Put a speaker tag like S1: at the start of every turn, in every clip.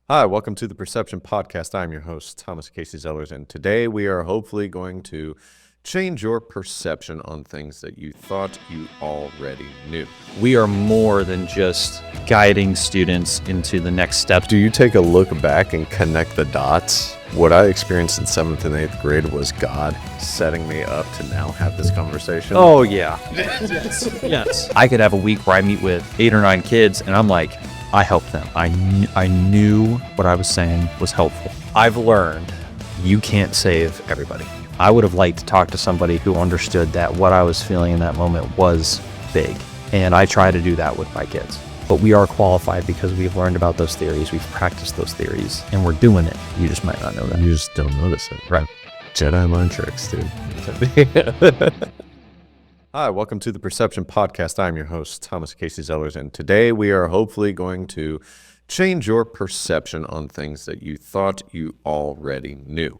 S1: Hi, welcome to the Perception Podcast. I'm your host, Thomas Casey Zellers, and today we are hopefully going to change your perception on things that you thought you already knew.
S2: We are more than just guiding students into the next step.
S1: Do you take a look back and connect the dots? What I experienced in 7th and 8th grade was God setting me up to now have this conversation.
S2: Oh, yeah. Yes. I could have a week where I meet with 8 or 9 kids, and I'm like, I helped them. I knew what I was saying was helpful. I've learned you can't save everybody. I would have liked to talk to somebody who understood that what I was feeling in that moment was big. And I try to do that with my kids. But we are qualified because we've learned about those theories, we've practiced those theories, and we're doing it. You just might not know that.
S1: You just don't notice it.
S2: Right.
S1: Jedi mind tricks, dude. Hi, welcome to the Perception Podcast. I'm your host, Thomas Casey Zellers, and today we are hopefully going to change your perception on things that you thought you already knew.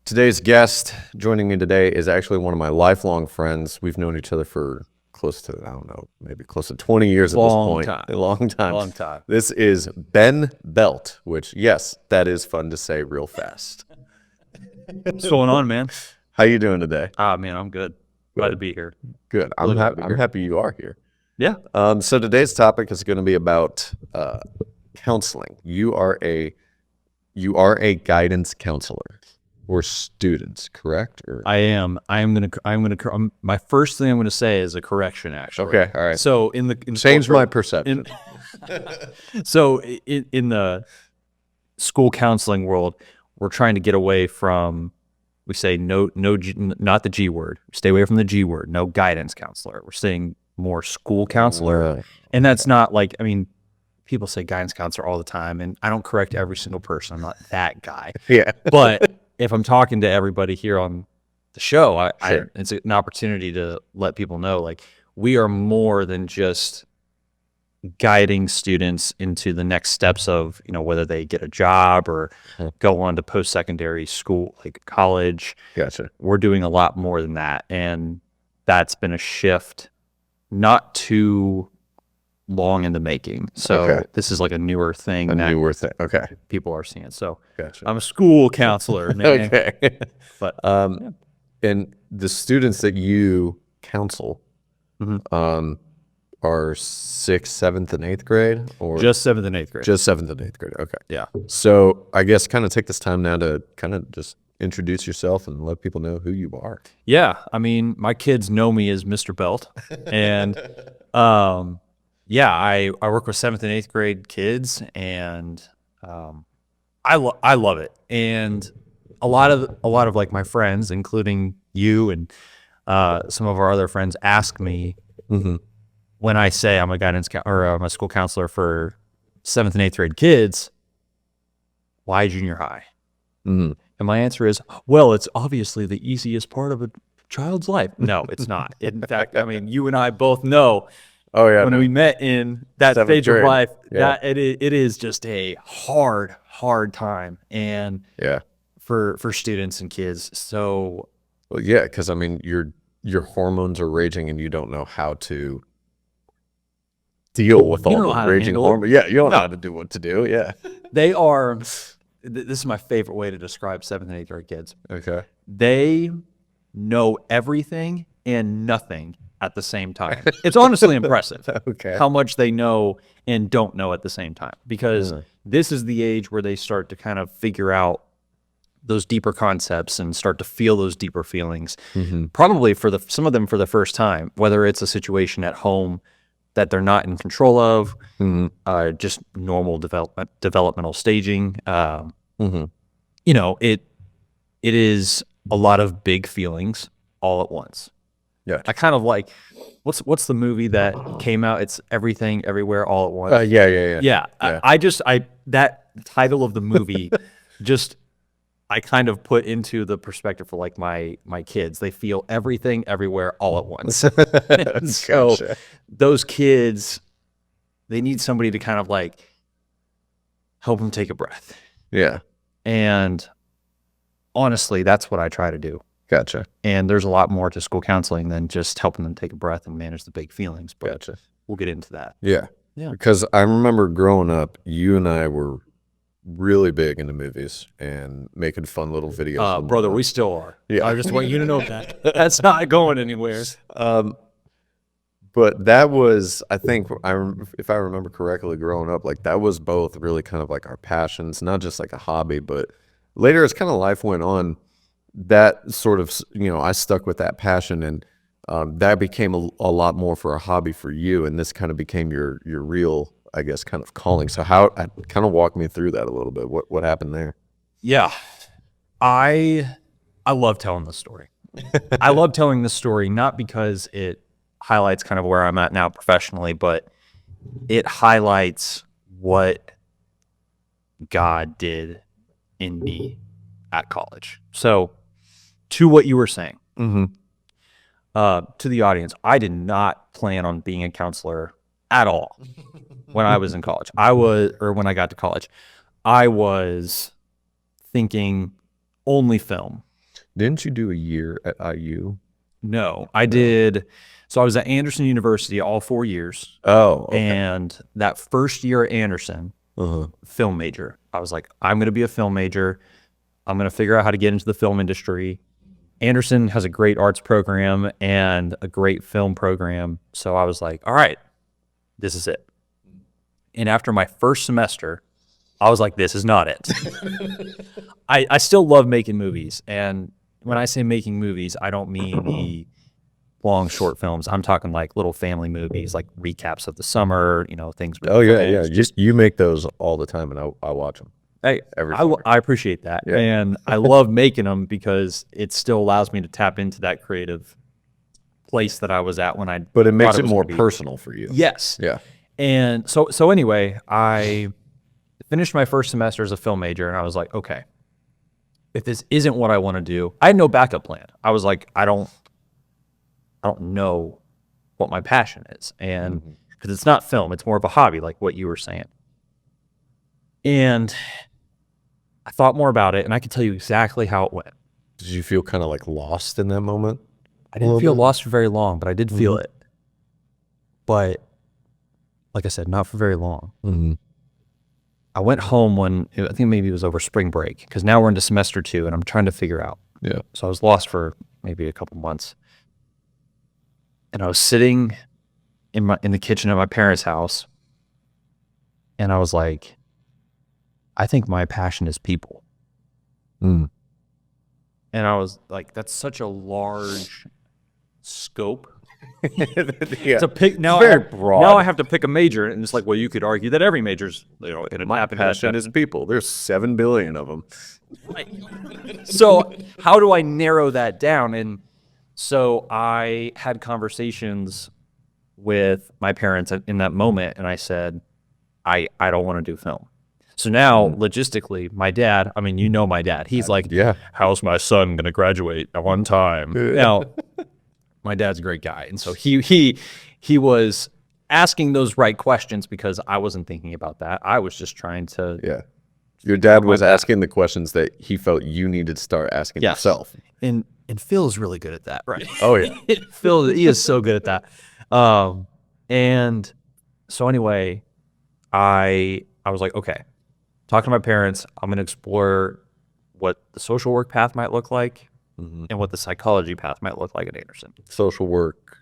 S1: Today's guest joining me today is actually one of my lifelong friends. We've known each other for close to, I don't know, maybe close to 20 years at this point. A long time. This is Ben Belt, which, yes, that is fun to say real fast.
S2: What's going on, man?
S1: How you doing today?
S2: Man, I'm good. Glad to be here.
S1: Good. I'm happy you are here.
S2: Yeah.
S1: So today's topic is going to be about counseling. You are a guidance counselor for students, correct? Or?
S2: I am. My first thing I'm gonna say is a correction, actually.
S1: Okay. All right.
S2: So
S1: change my perception.
S2: In the school counseling world, we're trying to get away from. We say no, not the G word. Stay away from the G word. No guidance counselor. We're saying more school counselor, and that's not like. I mean, people say guidance counselor all the time, and I don't correct every single person. I'm not that guy.
S1: Yeah.
S2: But if I'm talking to everybody here on the show,
S1: Sure.
S2: it's an opportunity to let people know, like, we are more than just guiding students into the next steps of, whether they get a job or go on to post-secondary school, like college.
S1: Gotcha.
S2: We're doing a lot more than that. And that's been a shift not too long in the making. So This is like a newer thing.
S1: Okay.
S2: People are seeing. So
S1: Gotcha.
S2: I'm a school counselor, man.
S1: Okay.
S2: But
S1: and the students that you counsel, are 6th, 7th, and 8th grade, or
S2: just 7th and 8th grade.
S1: Just 7th and 8th grade. Okay.
S2: Yeah.
S1: So I guess kind of take this time now to kind of just introduce yourself and let people know who you are.
S2: Yeah. I mean, my kids know me as Mr. Belt, and I work with 7th and 8th grade kids, and I love it. And a lot of like my friends, including you and some of our other friends, ask me when I say I'm a guidance or I'm a school counselor for 7th and 8th grade kids, why junior high? And my answer is, well, it's obviously the easiest part of a child's life. No, it's not. In fact, I mean, you and I both know.
S1: Oh yeah.
S2: When we met in that stage
S1: grade.
S2: of life,
S1: Yeah.
S2: that it is just a hard time, and for students and kids. So,
S1: well, yeah, because I mean, your hormones are raging, and you don't know how to deal with all the raging hormones. Yeah, you don't know how to do what to do. Yeah,
S2: they are. This is my favorite way to describe 7th and 8th grade kids.
S1: Okay.
S2: They know everything and nothing at the same time. It's honestly impressive how much they know and don't know at the same time, because this is the age where they start to kind of figure out those deeper concepts and start to feel those deeper feelings, probably for some of them for the first time, whether it's a situation at home that they're not in control of, just normal developmental staging. It is a lot of big feelings all at once.
S1: Yeah.
S2: I kind of like, what's the movie that came out? It's Everything Everywhere All at Once.
S1: Yeah.
S2: That title of the movie I kind of put into the perspective for like my kids. They feel everything everywhere all at once. So those kids, they need somebody to kind of like help them take a breath.
S1: Yeah.
S2: And honestly, that's what I try to do.
S1: Gotcha.
S2: And there's a lot more to school counseling than just helping them take a breath and manage the big feelings. But we'll get into that.
S1: Yeah.
S2: Yeah.
S1: Because I remember growing up, you and I were really big into movies and making fun little videos.
S2: Brother, we still are.
S1: Yeah.
S2: I just want you to know that. That's not going anywhere.
S1: But that was, I think, if I remember correctly, growing up, like that was both really kind of like our passions, not just like a hobby, but later as kind of life went on, that sort of, I stuck with that passion, and that became a lot more for a hobby for you, and this kind of became your real, I guess, kind of calling. So how, kind of walk me through that a little bit. What happened there?
S2: Yeah. I love telling this story. I love telling this story not because it highlights kind of where I'm at now professionally, but it highlights what God did in me at college. So to what you were saying, to the audience, I did not plan on being a counselor at all when I was in college. When I got to college, I was thinking only film.
S1: Didn't you do a year at IU?
S2: No, I did. So I was at Anderson University all 4 years.
S1: Oh, okay.
S2: And that first year at Anderson, film major. I was like, I'm going to be a film major. I'm going to figure out how to get into the film industry. Anderson has a great arts program and a great film program. So I was like, all right, this is it. And after my first semester, I was like, this is not it. I still love making movies. And when I say making movies, I don't mean the long short films. I'm talking like little family movies, like recaps of the summer, things.
S1: Oh yeah. Just you make those all the time, and I watch them.
S2: Hey, I appreciate that. Yeah. And I love making them because it still allows me to tap into that creative place that I was at when I.
S1: But it makes it more personal for you.
S2: Yes.
S1: Yeah.
S2: And so anyway, I finished my first semester as a film major, and I was like, okay, if this isn't what I want to do, I had no backup plan. I was like, I don't know what my passion is. And because it's not film, it's more of a hobby, like what you were saying. And I thought more about it, and I can tell you exactly how it went.
S1: Did you feel kind of like lost in that moment?
S2: I didn't feel lost for very long, but I did feel it. But like I said, not for very long. I went home I think maybe it was over spring break, because now we're into semester 2 and I'm trying to figure out.
S1: Yeah.
S2: So I was lost for maybe a couple months. And I was sitting in the kitchen at my parents' house, and I was like, I think my passion is people. And I was like, that's such a large scope.
S1: Yeah.
S2: To pick now,
S1: very broad.
S2: Now I have to pick a major, and it's like, well, you could argue that every major's,
S1: my passion is people. There's 7 billion of them.
S2: So how do I narrow that down? And so I had conversations with my parents in that moment, and I said, I don't want to do film. So now, logistically, my dad, my dad, he's like, how's my son going to graduate at one time? Now, my dad's a great guy. And so he was asking those right questions because I wasn't thinking about that. I was just trying to.
S1: Yeah. Your dad was asking the questions that he felt you needed to start asking yourself.
S2: And Phil is really good at that, right?
S1: Oh, yeah.
S2: Phil, he is so good at that. And so anyway, I was like, okay, talking to my parents, I'm going to explore what the social work path might look like and what the psychology path might look like at Anderson.
S1: Social work,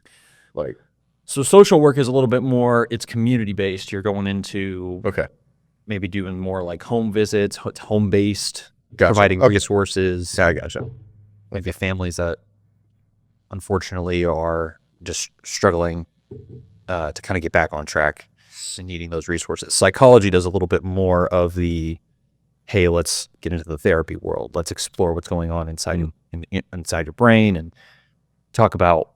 S2: So social work is a little bit more, it's community-based. You're going into maybe doing more like home visits, home-based, providing resources.
S1: Yeah, I gotcha.
S2: Maybe families that unfortunately are just struggling to kind of get back on track and needing those resources. Psychology does a little bit more of the, hey, let's get into the therapy world. Let's explore what's going on inside inside your brain and talk about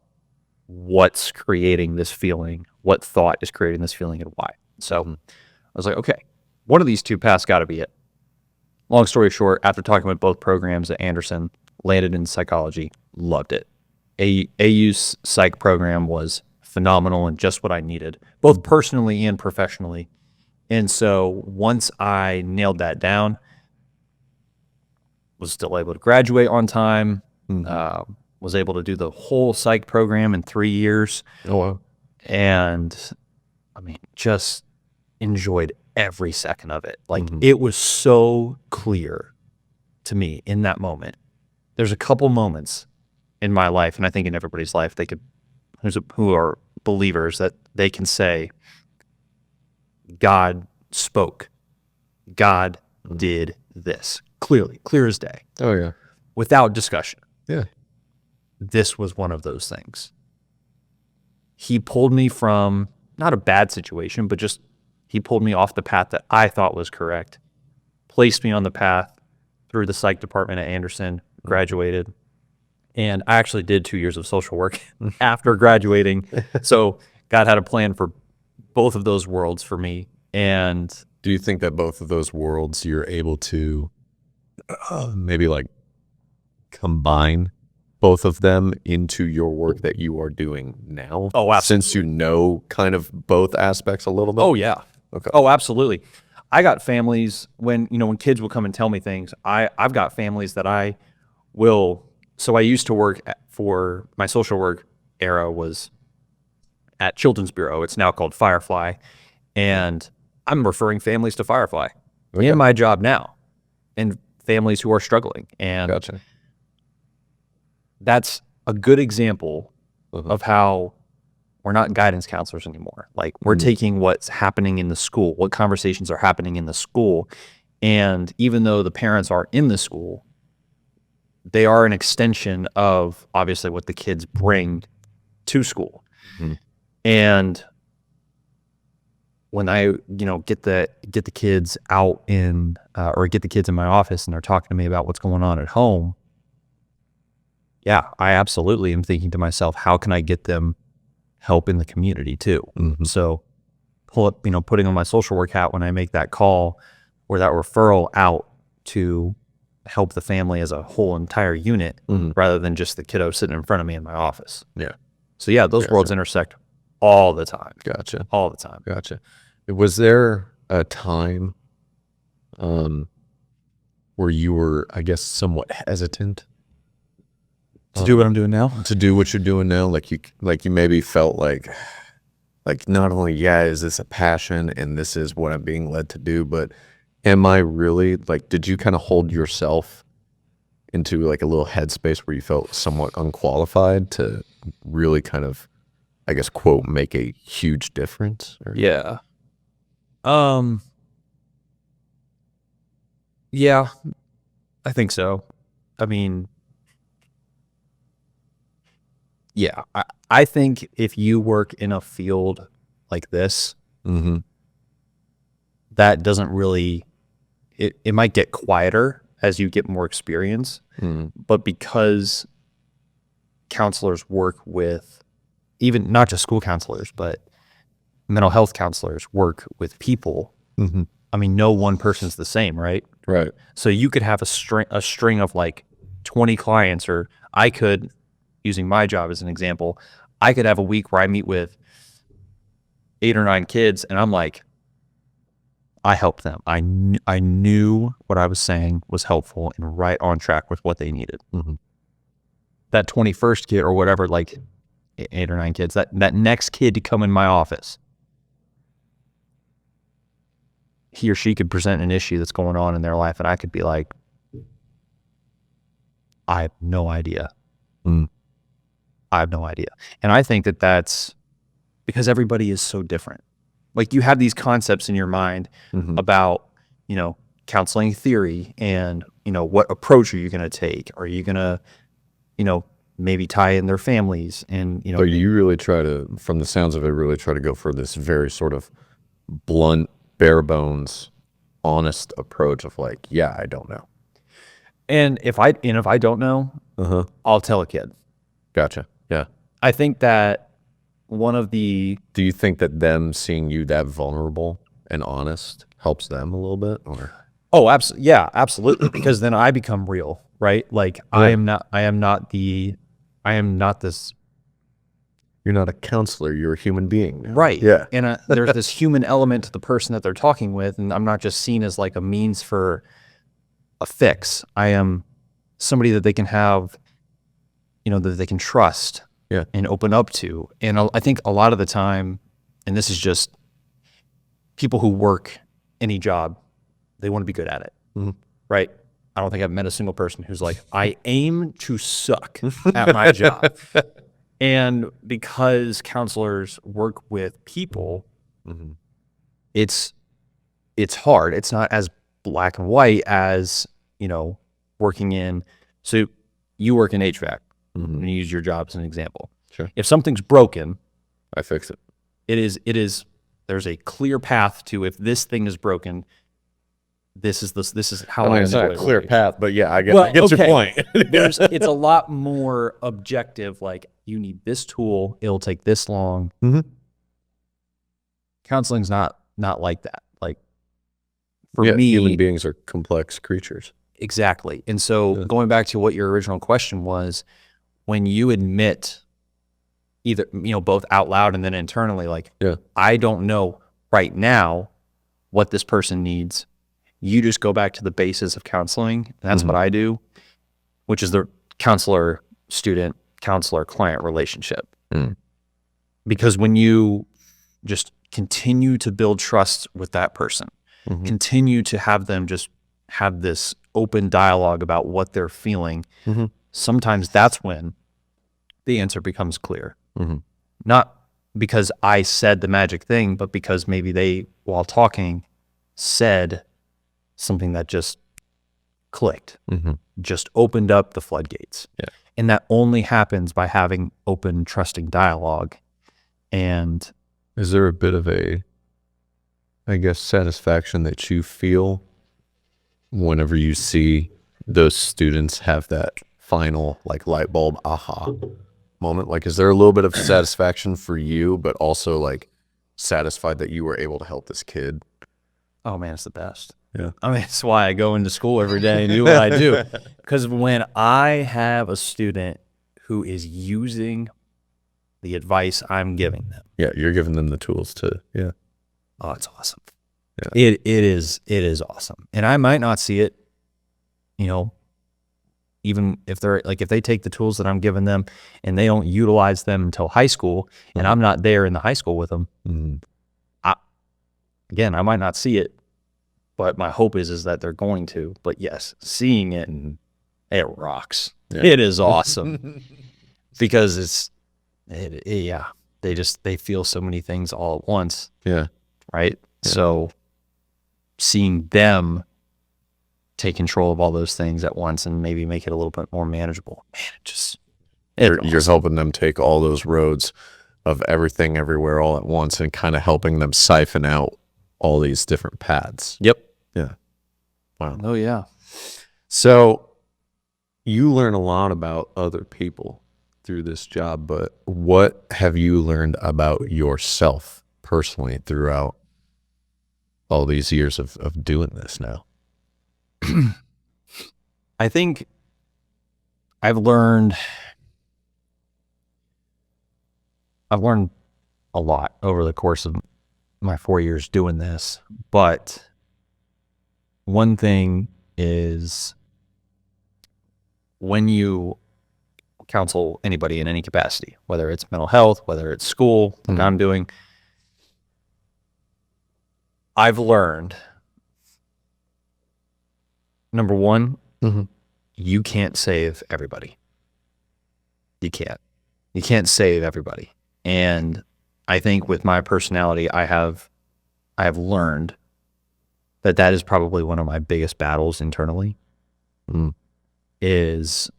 S2: what's creating this feeling, what thought is creating this feeling, and why. So I was like, okay, one of these two paths got to be it. Long story short, after talking with both programs at Anderson, landed in psychology, loved it. AU's psych program was phenomenal and just what I needed, both personally and professionally. And so once I nailed that down, was still able to graduate on time, was able to do the whole psych program in 3 years.
S1: Oh, wow.
S2: And just enjoyed every second of it. Like it was so clear to me in that moment. There's a couple moments in my life, and I think in everybody's life, who are believers, that they can say, God spoke. God did this. Clearly, clear as day.
S1: Oh, yeah.
S2: Without discussion.
S1: Yeah.
S2: This was one of those things. He pulled me from, not a bad situation, but just he pulled me off the path that I thought was correct, placed me on the path through the psych department at Anderson, graduated. And I actually did 2 years of social work after graduating. So God had a plan for both of those worlds for me. And
S1: do you think that both of those worlds you're able to maybe like combine both of them into your work that you are doing now?
S2: Oh, absolutely.
S1: Since you know kind of both aspects a little bit?
S2: Oh, yeah.
S1: Okay.
S2: Oh, absolutely. I got families when kids will come and tell me things, I've got families that I will. So I used to work for my social work era was at Children's Bureau. It's now called Firefly. And I'm referring families to Firefly in my job now, and families who are struggling. And
S1: Gotcha.
S2: That's a good example of how we're not guidance counselors anymore. Like we're taking what's happening in the school, what conversations are happening in the school. And even though the parents are in the school, they are an extension of obviously what the kids bring to school. And when I, get the kids out in, or get the kids in my office and they're talking to me about what's going on at home, yeah, I absolutely am thinking to myself, how can I get them help in the community too? So putting on my social work hat when I make that call or that referral out to help the family as a whole entire unit rather than just the kiddo sitting in front of me in my office.
S1: Yeah.
S2: So yeah, those worlds intersect all the time.
S1: Gotcha.
S2: All the time.
S1: Gotcha. Was there a time where you were, I guess, somewhat hesitant
S2: To do what I'm doing now?
S1: to do what you're doing now? Like you maybe felt like not only, is this a passion and this is what I'm being led to do, but am I really, did you kind of hold yourself into like a little headspace where you felt somewhat unqualified to really kind of, I guess, quote, make a huge difference? Or?
S2: Yeah. Yeah, I think so. I mean, yeah, I think if you work in a field like this, that doesn't really, it might get quieter as you get more experience, but because counselors work with, even not just school counselors, but mental health counselors work with people. I mean, no one person's the same, right?
S1: Right.
S2: So you could have a string of like 20 clients, or I could, using my job as an example, I could have a week where I meet with 8 or 9 kids and I'm like, I helped them. I knew what I was saying was helpful and right on track with what they needed. That 21st kid or whatever, like 8 or 9 kids, that next kid to come in my office, he or she could present an issue that's going on in their life and I could be like, I have no idea. I have no idea. And I think that that's because everybody is so different. Like you have these concepts in your mind about, counseling theory and, what approach are you going to take? Are you going to, maybe tie in their families and,
S1: But you really try to, from the sounds of it, really try to go for this very sort of blunt, bare bones, honest approach of like, I don't know.
S2: And if I don't know, I'll tell a kid.
S1: Gotcha. Yeah.
S2: I think that do
S1: you think that them seeing you that vulnerable and honest helps them a little bit? Or?
S2: Oh, absolutely. Yeah, absolutely. Because then I become real, right? Like I am not this.
S1: You're not a counselor. You're a human being.
S2: Right.
S1: Yeah.
S2: And there's this human element to the person that they're talking with. And I'm not just seen as like a means for a fix. I am somebody that they can have, that they can trust and open up to. And I think a lot of the time, and this is just people who work any job, they want to be good at it, right? I don't think I've met a single person who's like, I aim to suck at my job. And because counselors work with people, it's hard. It's not as black and white as, working in, so you work in HVAC, and you use your job as an example.
S1: Sure.
S2: If something's broken,
S1: I fix it.
S2: There's a clear path to, if this thing is broken, this is how
S1: it's not a clear path, but yeah, I get your point.
S2: It's a lot more objective. Like, you need this tool, it'll take this long. Counseling's not like that. Like, for me,
S1: human beings are complex creatures.
S2: Exactly. And so going back to what your original question was, when you admit either, both out loud and then internally, like, I don't know right now what this person needs. You just go back to the basis of counseling. And that's what I do, which is the counselor-student, counselor-client relationship. Because when you just continue to build trust with that person, continue to have them just have this open dialogue about what they're feeling, sometimes that's when the answer becomes clear. Not because I said the magic thing, but because maybe they, while talking, said something that just clicked, just opened up the floodgates. And that only happens by having open, trusting dialogue. And
S1: is there a bit of satisfaction that you feel whenever you see those students have that final light bulb aha moment? Like, is there a little bit of satisfaction for you, but also satisfied that you were able to help this kid?
S2: Oh man, it's the best.
S1: Yeah.
S2: I mean, it's why I go into school every day and do what I do. Because when I have a student who is using the advice I'm giving them.
S1: Yeah, you're giving them the tools to,
S2: Oh, it's awesome. Yeah. It is awesome. And I might not see it, even if they're if they take the tools that I'm giving them and they don't utilize them until high school, and I'm not there in the high school with them. I might not see it, but my hope is that they're going to. But yes, seeing it, it rocks. Yeah. It is awesome because they feel so many things all at once. Yeah. Right. Yeah. So seeing them take control of all those things at once and maybe make it a little bit more manageable, man,
S1: you're helping them take all those roads of everything everywhere all at once and kind of helping them siphon out all these different paths.
S2: Yep.
S1: Yeah. Wow.
S2: Oh yeah.
S1: So you learn a lot about other people through this job, but what have you learned about yourself personally throughout all these years of doing this now?
S2: I think I've learned a lot over the course of my 4 years doing this, but one thing is when you counsel anybody in any capacity, whether it's mental health, whether it's school, like I'm doing, I've learned, number one, you can't save everybody. You can't save everybody. And I think with my personality, I have learned that is probably one of my biggest battles internally. Is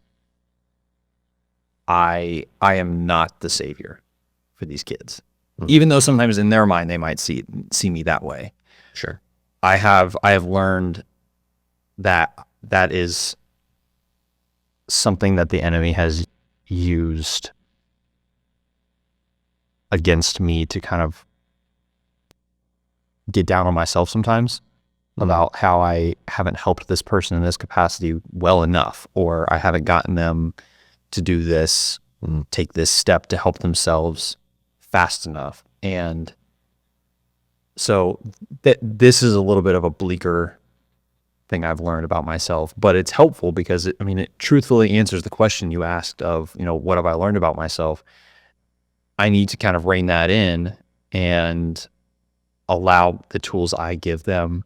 S2: I am not the savior for these kids, even though sometimes in their mind they might see me that way.
S1: Sure.
S2: I have learned that is something that the enemy has used against me to kind of get down on myself sometimes about how I haven't helped this person in this capacity well enough, or I haven't gotten them to do this, take this step to help themselves fast enough. And so this is a little bit of a bleaker thing I've learned about myself, but it's helpful because it truthfully answers the question you asked of, what have I learned about myself? I need to kind of rein that in and allow the tools I give them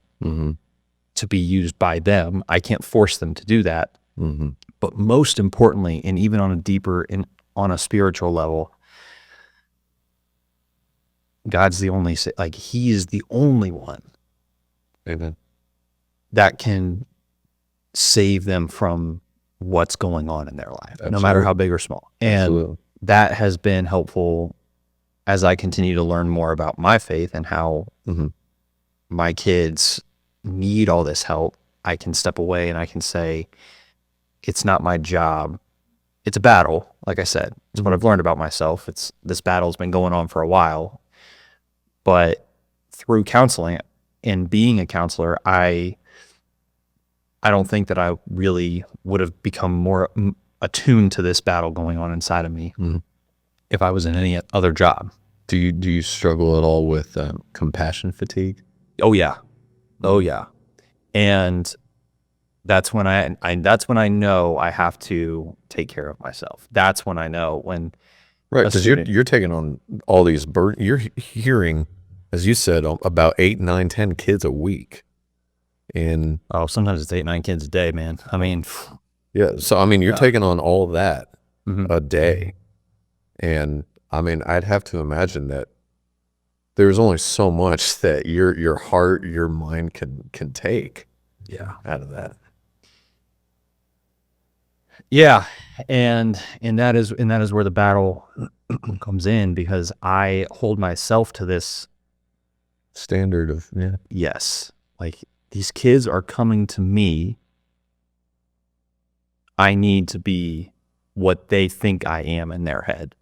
S2: to be used by them. I can't force them to do that. But most importantly, and even on a deeper, on a spiritual level, God's the only, like, he is the only one
S1: Amen.
S2: that can save them from what's going on in their life,
S1: Absolutely.
S2: no matter how big or small. And
S1: Absolutely.
S2: that has been helpful as I continue to learn more about my faith and how my kids need all this help. I can step away and I can say, it's not my job. It's a battle. Like I said, it's what I've learned about myself. This battle's been going on for a while, but through counseling and being a counselor, I don't think that I really would have become more attuned to this battle going on inside of me if I was in any other job.
S1: Do you struggle at all with compassion fatigue?
S2: Oh yeah. And that's when I know I have to take care of myself. That's when I know when.
S1: Right, because you're taking on all these burdens. You're hearing, as you said, about 8, 9, 10 kids a week. And
S2: sometimes it's 8, 9 kids a day, man. I mean,
S1: yeah. So I mean, you're taking on all that a day, and I mean, I'd have to imagine that there's only so much that your heart, your mind can take. Out of that.
S2: Yeah, and that is where the battle comes in, because I hold myself to this
S1: standard of
S2: yes, like, these kids are coming to me. I need to be what they think I am in their head.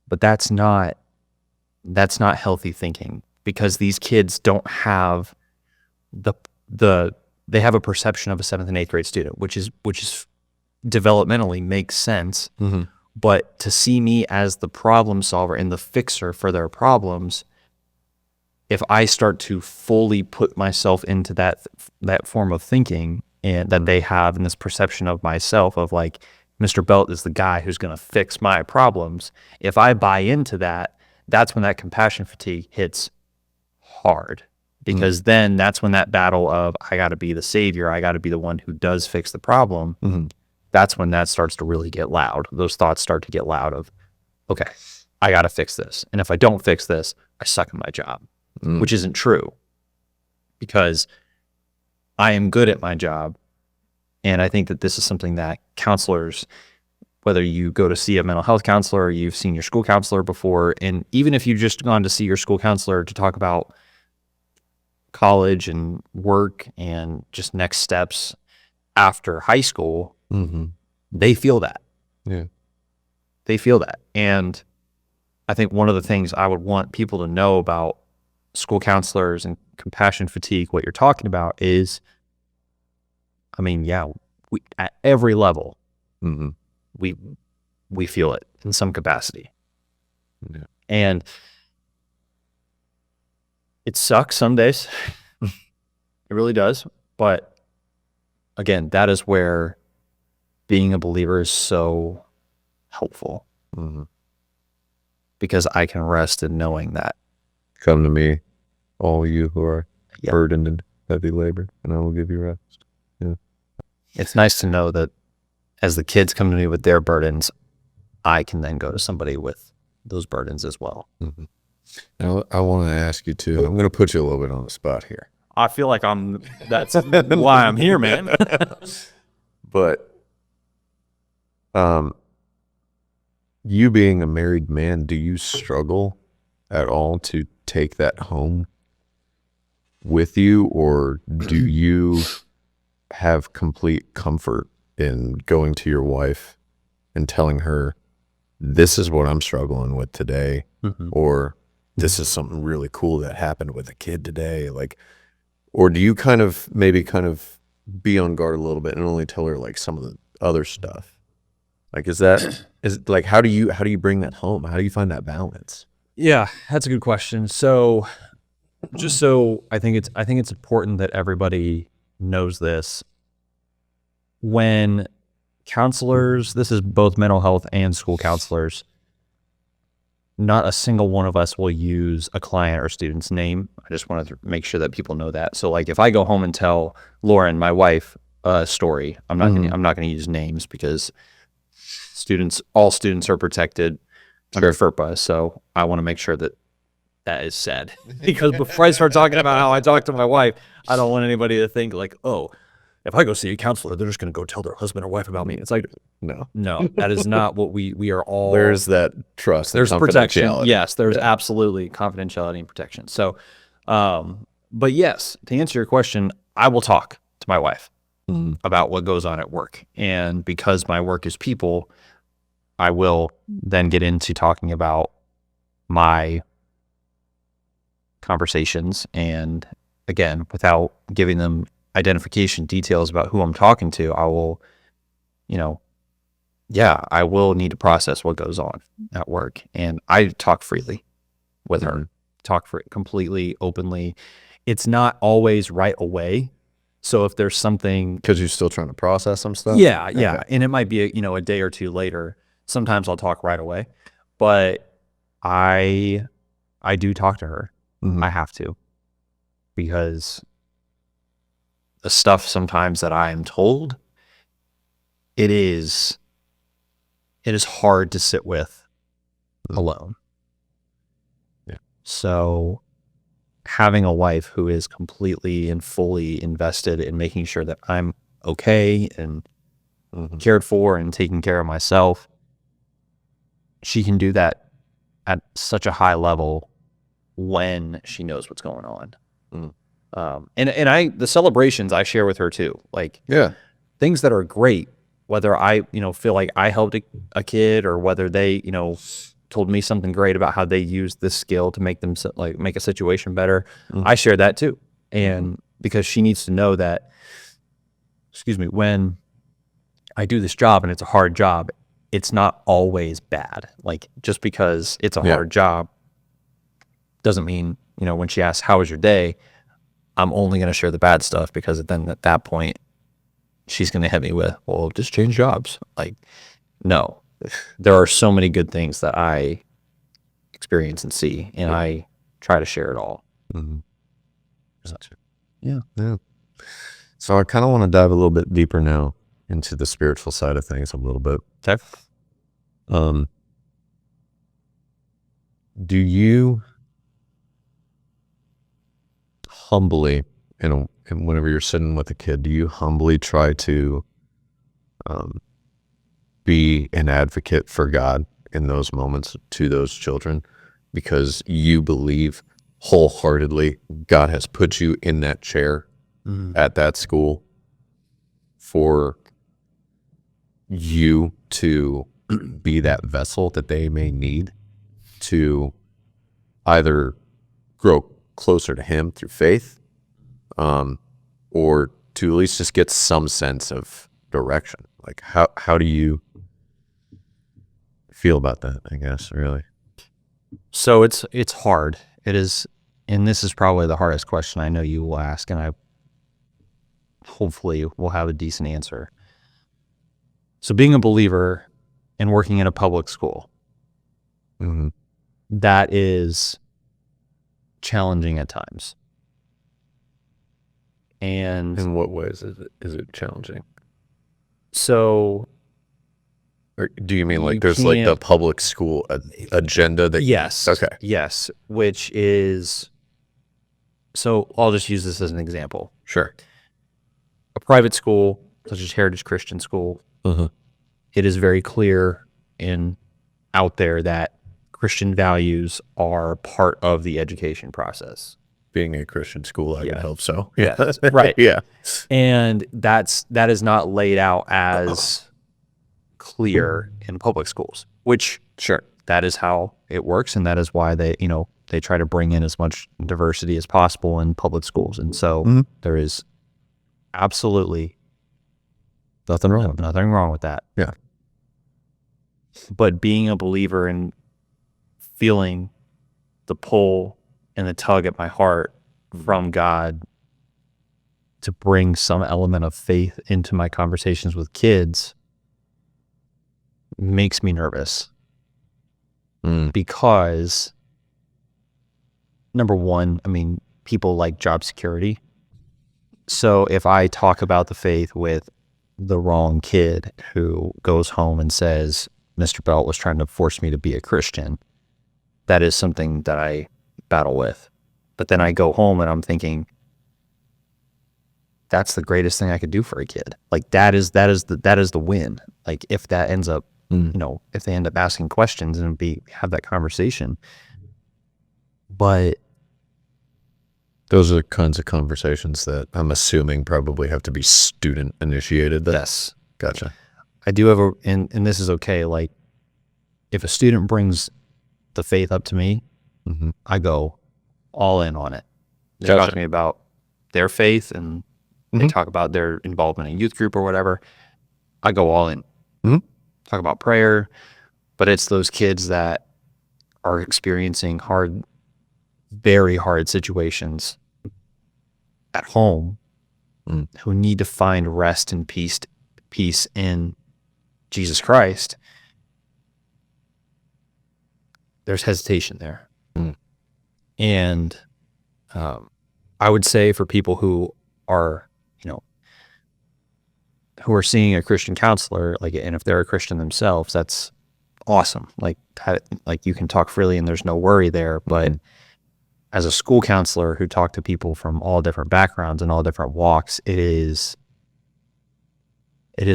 S2: But that's not healthy thinking, because these kids don't have they have a perception of a 7th and 8th grade student, which is developmentally makes sense. But to see me as the problem solver and the fixer for their problems, if I start to fully put myself into that form of thinking and that they have in this perception of myself of, like, Mr. Belt is the guy who's going to fix my problems. If I buy into that, that's when that compassion fatigue hits hard, because then that's when that battle of, I got to be the savior, I got to be the one who does fix the problem. That's when that starts to really get loud. Those thoughts start to get loud of, okay, I got to fix this. And if I don't fix this, I suck at my job. Which isn't true, because I am good at my job. And I think that this is something that counselors, whether you go to see a mental health counselor or you've seen your school counselor before, and even if you've just gone to see your school counselor to talk about college and work and just next steps after high school, they feel that. They feel that. And I think one of the things I would want people to know about school counselors and compassion fatigue, what you're talking about, is, I mean, we, at every level, we feel it in some capacity. And it sucks some days. It really does. But again, that is where being a believer is so helpful, because I can rest in knowing that.
S1: Come to me, all you who are burdened and heavy labor, and I will give you rest.
S2: It's nice to know that as the kids come to me with their burdens, I can then go to somebody with those burdens as well.
S1: Now, I want to ask you too, I'm going to put you a little bit on the spot here.
S2: I feel like that's why I'm here, man.
S1: But you being a married man, do you struggle at all to take that home with you, or do you have complete comfort in going to your wife and telling her, this is what I'm struggling with today, or this is something really cool that happened with a kid today? Like, or do you kind of be on guard a little bit and only tell her like some of the other stuff? Like, is like, how do you bring that home? How do you find that balance?
S2: Yeah, that's a good question. So just so I think it's important that everybody knows this. When counselors, this is both mental health and school counselors, not a single one of us will use a client or student's name. I just wanted to make sure that people know that. So like if I go home and tell Lauren, my wife, a story, I'm not going to use names because all students are protected under FERPA. So I want to make sure that is said because before I start talking about how I talk to my wife, I don't want anybody to think like, oh, if I go see a counselor, they're just going to go tell their husband or wife about me. It's like, no, that is not what we are all.
S1: There's that trust.
S2: There's protection. Yes, there's absolutely confidentiality and protection. So, but yes, to answer your question, I will talk to my wife about what goes on at work. And because my work is people, I will then get into talking about my conversations. And again, without giving them identification details about who I'm talking to, I will, I will need to process what goes on at work. And I talk freely with her, completely openly. It's not always right away. So if there's something,
S1: because you're still trying to process some stuff.
S2: Yeah. And it might be a day or two later. Sometimes I'll talk right away, but I do talk to her. I have to, because the stuff sometimes that I am told, it is hard to sit with alone. Yeah. So having a wife who is completely and fully invested in making sure that I'm okay and cared for and taking care of myself, she can do that at such a high level when she knows what's going on. And the celebrations I share with her too, like things that are great, whether I, feel like I helped a kid or whether they, told me something great about how they used this skill to make them make a situation better. I share that too. And because she needs to know that, when I do this job and it's a hard job, it's not always bad. Like just because it's a hard job doesn't mean, when she asks, how was your day? I'm only going to share the bad stuff, because then at that point, she's going to hit me with, well, just change jobs. Like, no, there are so many good things that I experience and see, and I try to share it all.
S1: Yeah. So I kind of want to dive a little bit deeper now into the spiritual side of things a little bit.
S2: Okay.
S1: Do you humbly, and whenever you're sitting with a kid, do you humbly try to be an advocate for God in those moments to those children, because you believe wholeheartedly God has put you in that chair at that school for you to be that vessel that they may need to either grow closer to Him through faith, or to at least just get some sense of direction? Like how do you feel about that, I guess, really?
S2: So it's hard. It is, and this is probably the hardest question I know you will ask, and I hopefully will have a decent answer. So being a believer and working in a public school, that is challenging at times. And
S1: in what ways is it challenging?
S2: So,
S1: or do you mean like there's like the public school agenda that?
S2: Yes.
S1: Okay.
S2: Yes. Which is, so I'll just use this as an example.
S1: Sure.
S2: A private school, such as Heritage Christian School, it is very clear out there that Christian values are part of the education process.
S1: Being a Christian school, I can hope so.
S2: Yeah. Right. Yeah. And that is not laid out as clear in public schools, which that is how it works, and that is why they try to bring in as much diversity as possible in public schools. And so there is absolutely nothing wrong with that.
S1: Yeah.
S2: But being a believer and feeling the pull and the tug at my heart from God to bring some element of faith into my conversations with kids makes me nervous. because number one, I mean, people like job security. So if I talk about the faith with the wrong kid who goes home and says, Mr. Belt was trying to force me to be a Christian, that is something that I battle with. But then I go home and I'm thinking, that's the greatest thing I could do for a kid. Like that is the win. Like if that ends up, if they end up asking questions and have that conversation. But
S1: those are the kinds of conversations that I'm assuming probably have to be student initiated.
S2: yes,
S1: Gotcha.
S2: I do have and this is okay. Like if a student brings the faith up to me, I go all in on it. They talk to me about their faith and they talk about their involvement in youth group or whatever. I go all in. Talk about prayer, but it's those kids that are experiencing very hard situations at home who need to find rest and peace in Jesus Christ. There's hesitation there. And I would say for people who are, who are seeing a Christian counselor, and if they're a Christian themselves, that's awesome. Like you can talk freely and there's no worry there. But as a school counselor who talk to people from all different backgrounds and all different walks, it is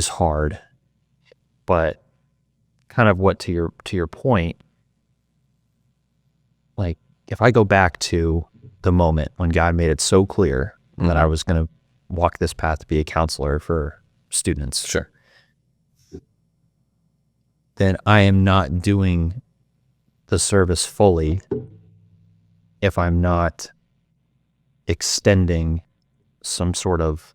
S2: hard. But kind of what to your point, like if I go back to the moment when God made it so clear that I was going to walk this path to be a counselor for students,
S1: sure,
S2: then I am not doing the service fully if I'm not extending some sort of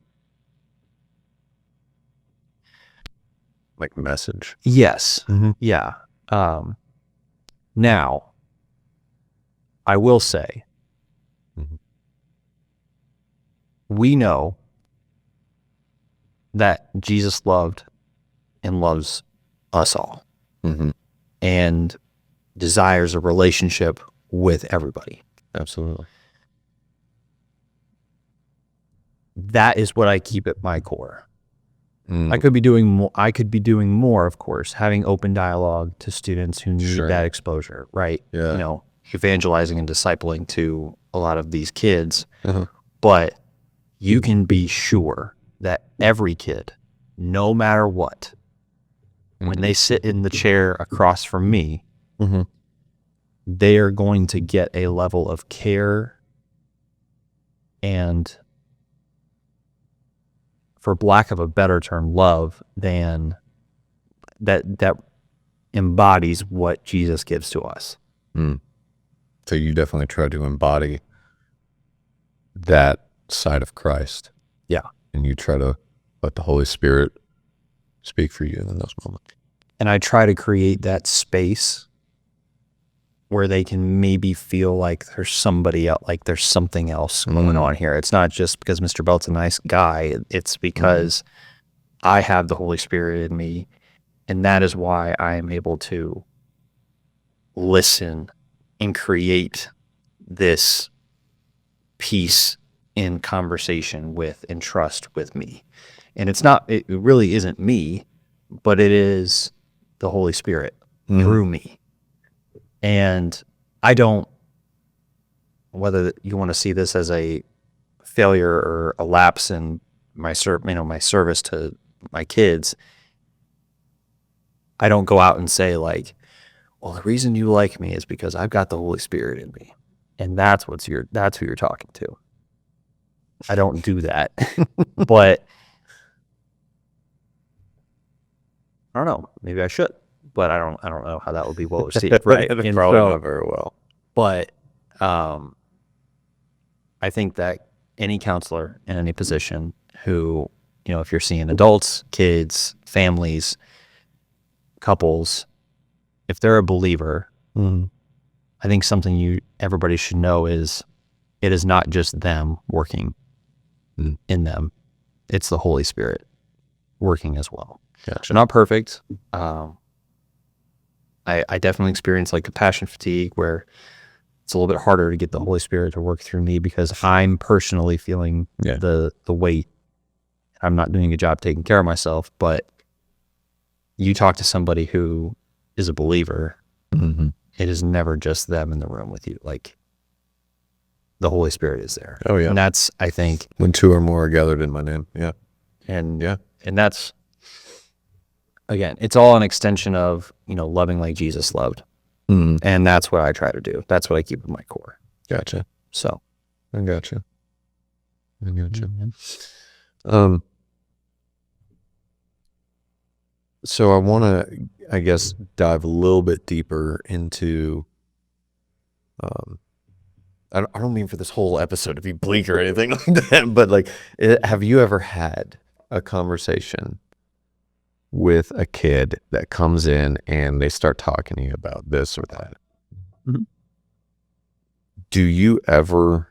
S1: like message.
S2: Yes. Yeah. Now, I will say, we know that Jesus loved and loves us all and desires a relationship with everybody.
S1: Absolutely.
S2: That is what I keep at my core. I could be doing more. I could be doing more, of course, having open dialogue to students who need that exposure, right?
S1: Yeah.
S2: Evangelizing and discipling to a lot of these kids. But you can be sure that every kid, no matter what, when they sit in the chair across from me, they are going to get a level of care and, for lack of a better term, love than that embodies what Jesus gives to us.
S1: So you definitely try to embody that side of Christ.
S2: Yeah.
S1: And you try to let the Holy Spirit speak for you in those moments.
S2: And I try to create that space where they can maybe feel like there's somebody else, like there's something else going on here. It's not just because Mr. Belt's a nice guy. It's because I have the Holy Spirit in me. And that is why I am able to listen and create this peace in conversation with and trust with me. And it really isn't me, but it is the Holy Spirit through me. And I don't, whether you want to see this as a failure or a lapse in my service to my kids, I don't go out and say like, well, the reason you like me is because I've got the Holy Spirit in me. And that's who you're talking to. I don't do that. But I don't know. Maybe I should. But I don't know how that would be well received. Right.
S1: Probably not very well.
S2: But I think that any counselor in any position who, if you're seeing adults, kids, families, couples, if they're a believer, I think something everybody should know is it is not just them working in them. It's the Holy Spirit working as well.
S1: Gotcha.
S2: They're not perfect. I definitely experience like compassion fatigue where it's a little bit harder to get the Holy Spirit to work through me because I'm personally feeling the weight. I'm not doing a job taking care of myself, but you talk to somebody who is a believer, it is never just them in the room with you. Like the Holy Spirit is there.
S1: Oh yeah.
S2: And that's, I think,
S1: when two or more are gathered in my name. Yeah.
S2: and that's, again, it's all an extension of, loving like Jesus loved. And that's what I try to do. That's what I keep in my core.
S1: Gotcha.
S2: So
S1: I gotcha. So I want to, I guess, dive a little bit deeper into, I don't mean for this whole episode to be bleak or anything like that, but like, have you ever had a conversation with a kid that comes in and they start talking to you about this or that? Do you ever,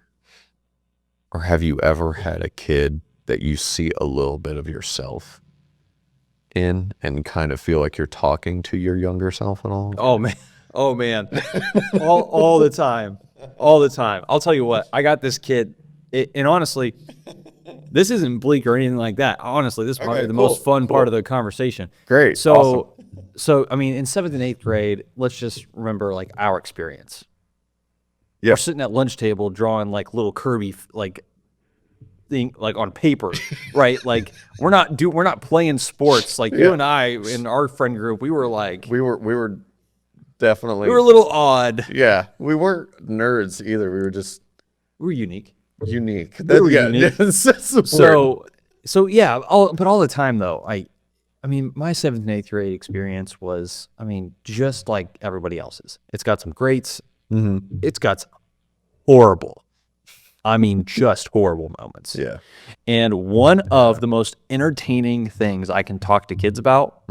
S1: or have you ever had a kid that you see a little bit of yourself in and kind of feel like you're talking to your younger self at all?
S2: Oh man. all the time. I'll tell you what, I got this kid, and honestly, this isn't bleak or anything like that. Honestly, this is probably the most fun part of the conversation.
S1: Great.
S2: So,
S1: Awesome.
S2: so I mean, in 7th and 8th grade, let's just remember like our experience.
S1: Yeah.
S2: We're sitting at lunch table drawing like little Kirby thing like on paper, right? Like we're not playing sports. Like you and I in our friend group, we were like
S1: we were definitely,
S2: we were a little odd.
S1: yeah, we weren't nerds either. We were just
S2: We were unique.
S1: unique.
S2: We were unique.
S1: That's the word.
S2: So yeah, but all the time though, I mean, my 7th and 8th grade experience was, I mean, just like everybody else's. It's got some greats. It's got some horrible. I mean, just horrible moments.
S1: Yeah.
S2: And one of the most entertaining things I can talk to kids about,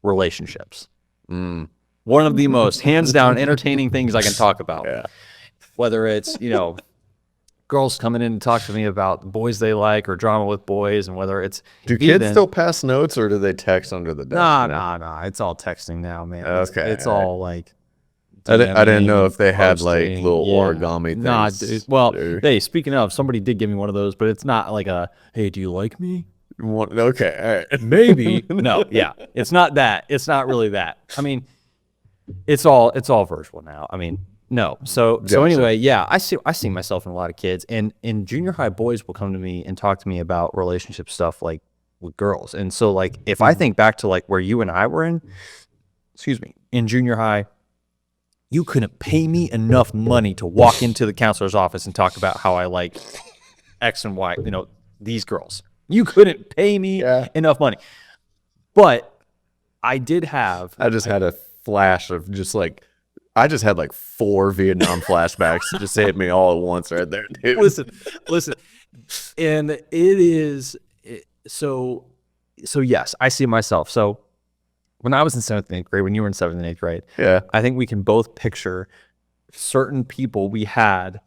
S2: relationships. One of the most hands down entertaining things I can talk about.
S1: Yeah.
S2: Whether it's, girls coming in and talk to me about the boys they like or drama with boys, and whether it's
S1: Do kids still pass notes or do they text under the desk?
S2: Nah. It's all texting now, man.
S1: Okay.
S2: It's all like
S1: I didn't know if they had
S2: posting.
S1: like little origami things.
S2: Nah, hey, speaking of, somebody did give me one of those, but it's not like a, hey, do you like me?
S1: Okay, all right.
S2: Maybe. No, yeah. It's not that. It's not really that. I mean, it's all virtual now. I mean, no. So anyway, yeah, I see myself in a lot of kids, and in junior high, boys will come to me and talk to me about relationship stuff like with girls. And so like if I think back to like where you and I were in junior high, you couldn't pay me enough money to walk into the counselor's office and talk about how I like X and Y, these girls. You couldn't pay me enough money. But I did have...
S1: I just had a flash of I just had like 4 Vietnam flashbacks to just hit me all at once right there, dude.
S2: Listen. And it is... So yes, I see myself. So when I was in 7th and 8th grade, when you were in 7th and 8th grade, I think we can both picture certain people we had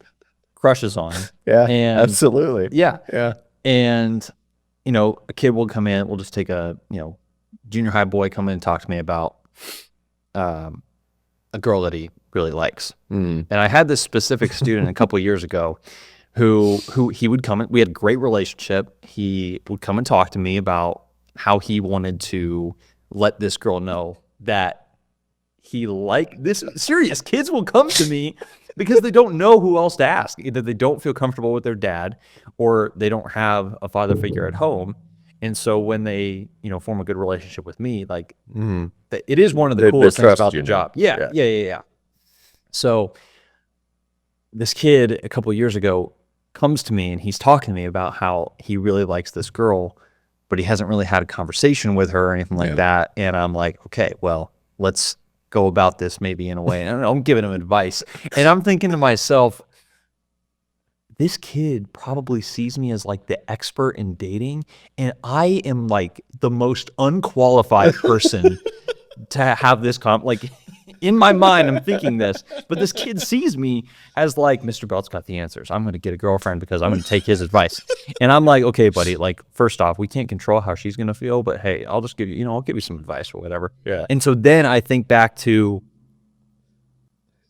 S2: crushes on.
S1: Yeah, absolutely.
S2: Yeah.
S1: Yeah.
S2: And, a kid will come in, we'll just take a, junior high boy come in and talk to me about a girl that he really likes. And I had this specific student a couple of years ago who he would come in, we had a great relationship. He would come and talk to me about how he wanted to let this girl know that he liked this. Serious kids will come to me because they don't know who else to ask. Either they don't feel comfortable with their dad or they don't have a father figure at home. And so when they, form a good relationship with me, like it is one of the coolest things about the job. Yeah. So this kid a couple of years ago comes to me and he's talking to me about how he really likes this girl, but he hasn't really had a conversation with her or anything like that. And I'm like, okay, well, let's go about this maybe in a way. And I'm giving him advice. And I'm thinking to myself, this kid probably sees me as like the expert in dating. And I am like the most unqualified person to have this in my mind, I'm thinking this, but this kid sees me as like, Mr. Belt's got the answers. I'm going to get a girlfriend because I'm going to take his advice. And I'm like, okay, buddy, like, first off, we can't control how she's going to feel, but hey, I'll just give you, I'll give you some advice or whatever.
S1: Yeah.
S2: And so then I think back to,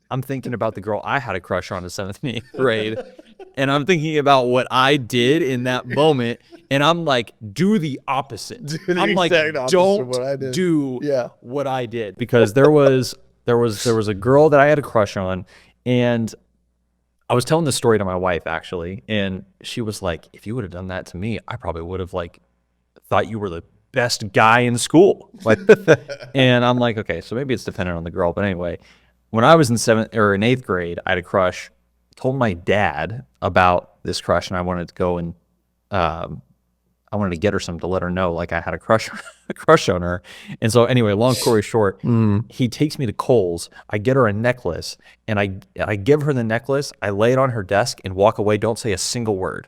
S2: I'm thinking about the girl I had a crush on in 7th and 8th grade. And I'm thinking about what I did in that moment. And I'm like, do the opposite. I'm like, don't do what I did. Because there was a girl that I had a crush on. And I was telling this story to my wife, actually. And she was like, if you would have done that to me, I probably would have like thought you were the best guy in school. Like, and I'm like, okay, so maybe it's dependent on the girl. But anyway, when I was in 8th grade, I had a crush. Told my dad about this crush, and I wanted to go and I wanted to get her something to let her know, like I had a crush on her. And so anyway, long story short, he takes me to Kohl's. I get her a necklace, and I give her the necklace. I lay it on her desk and walk away. Don't say a single word.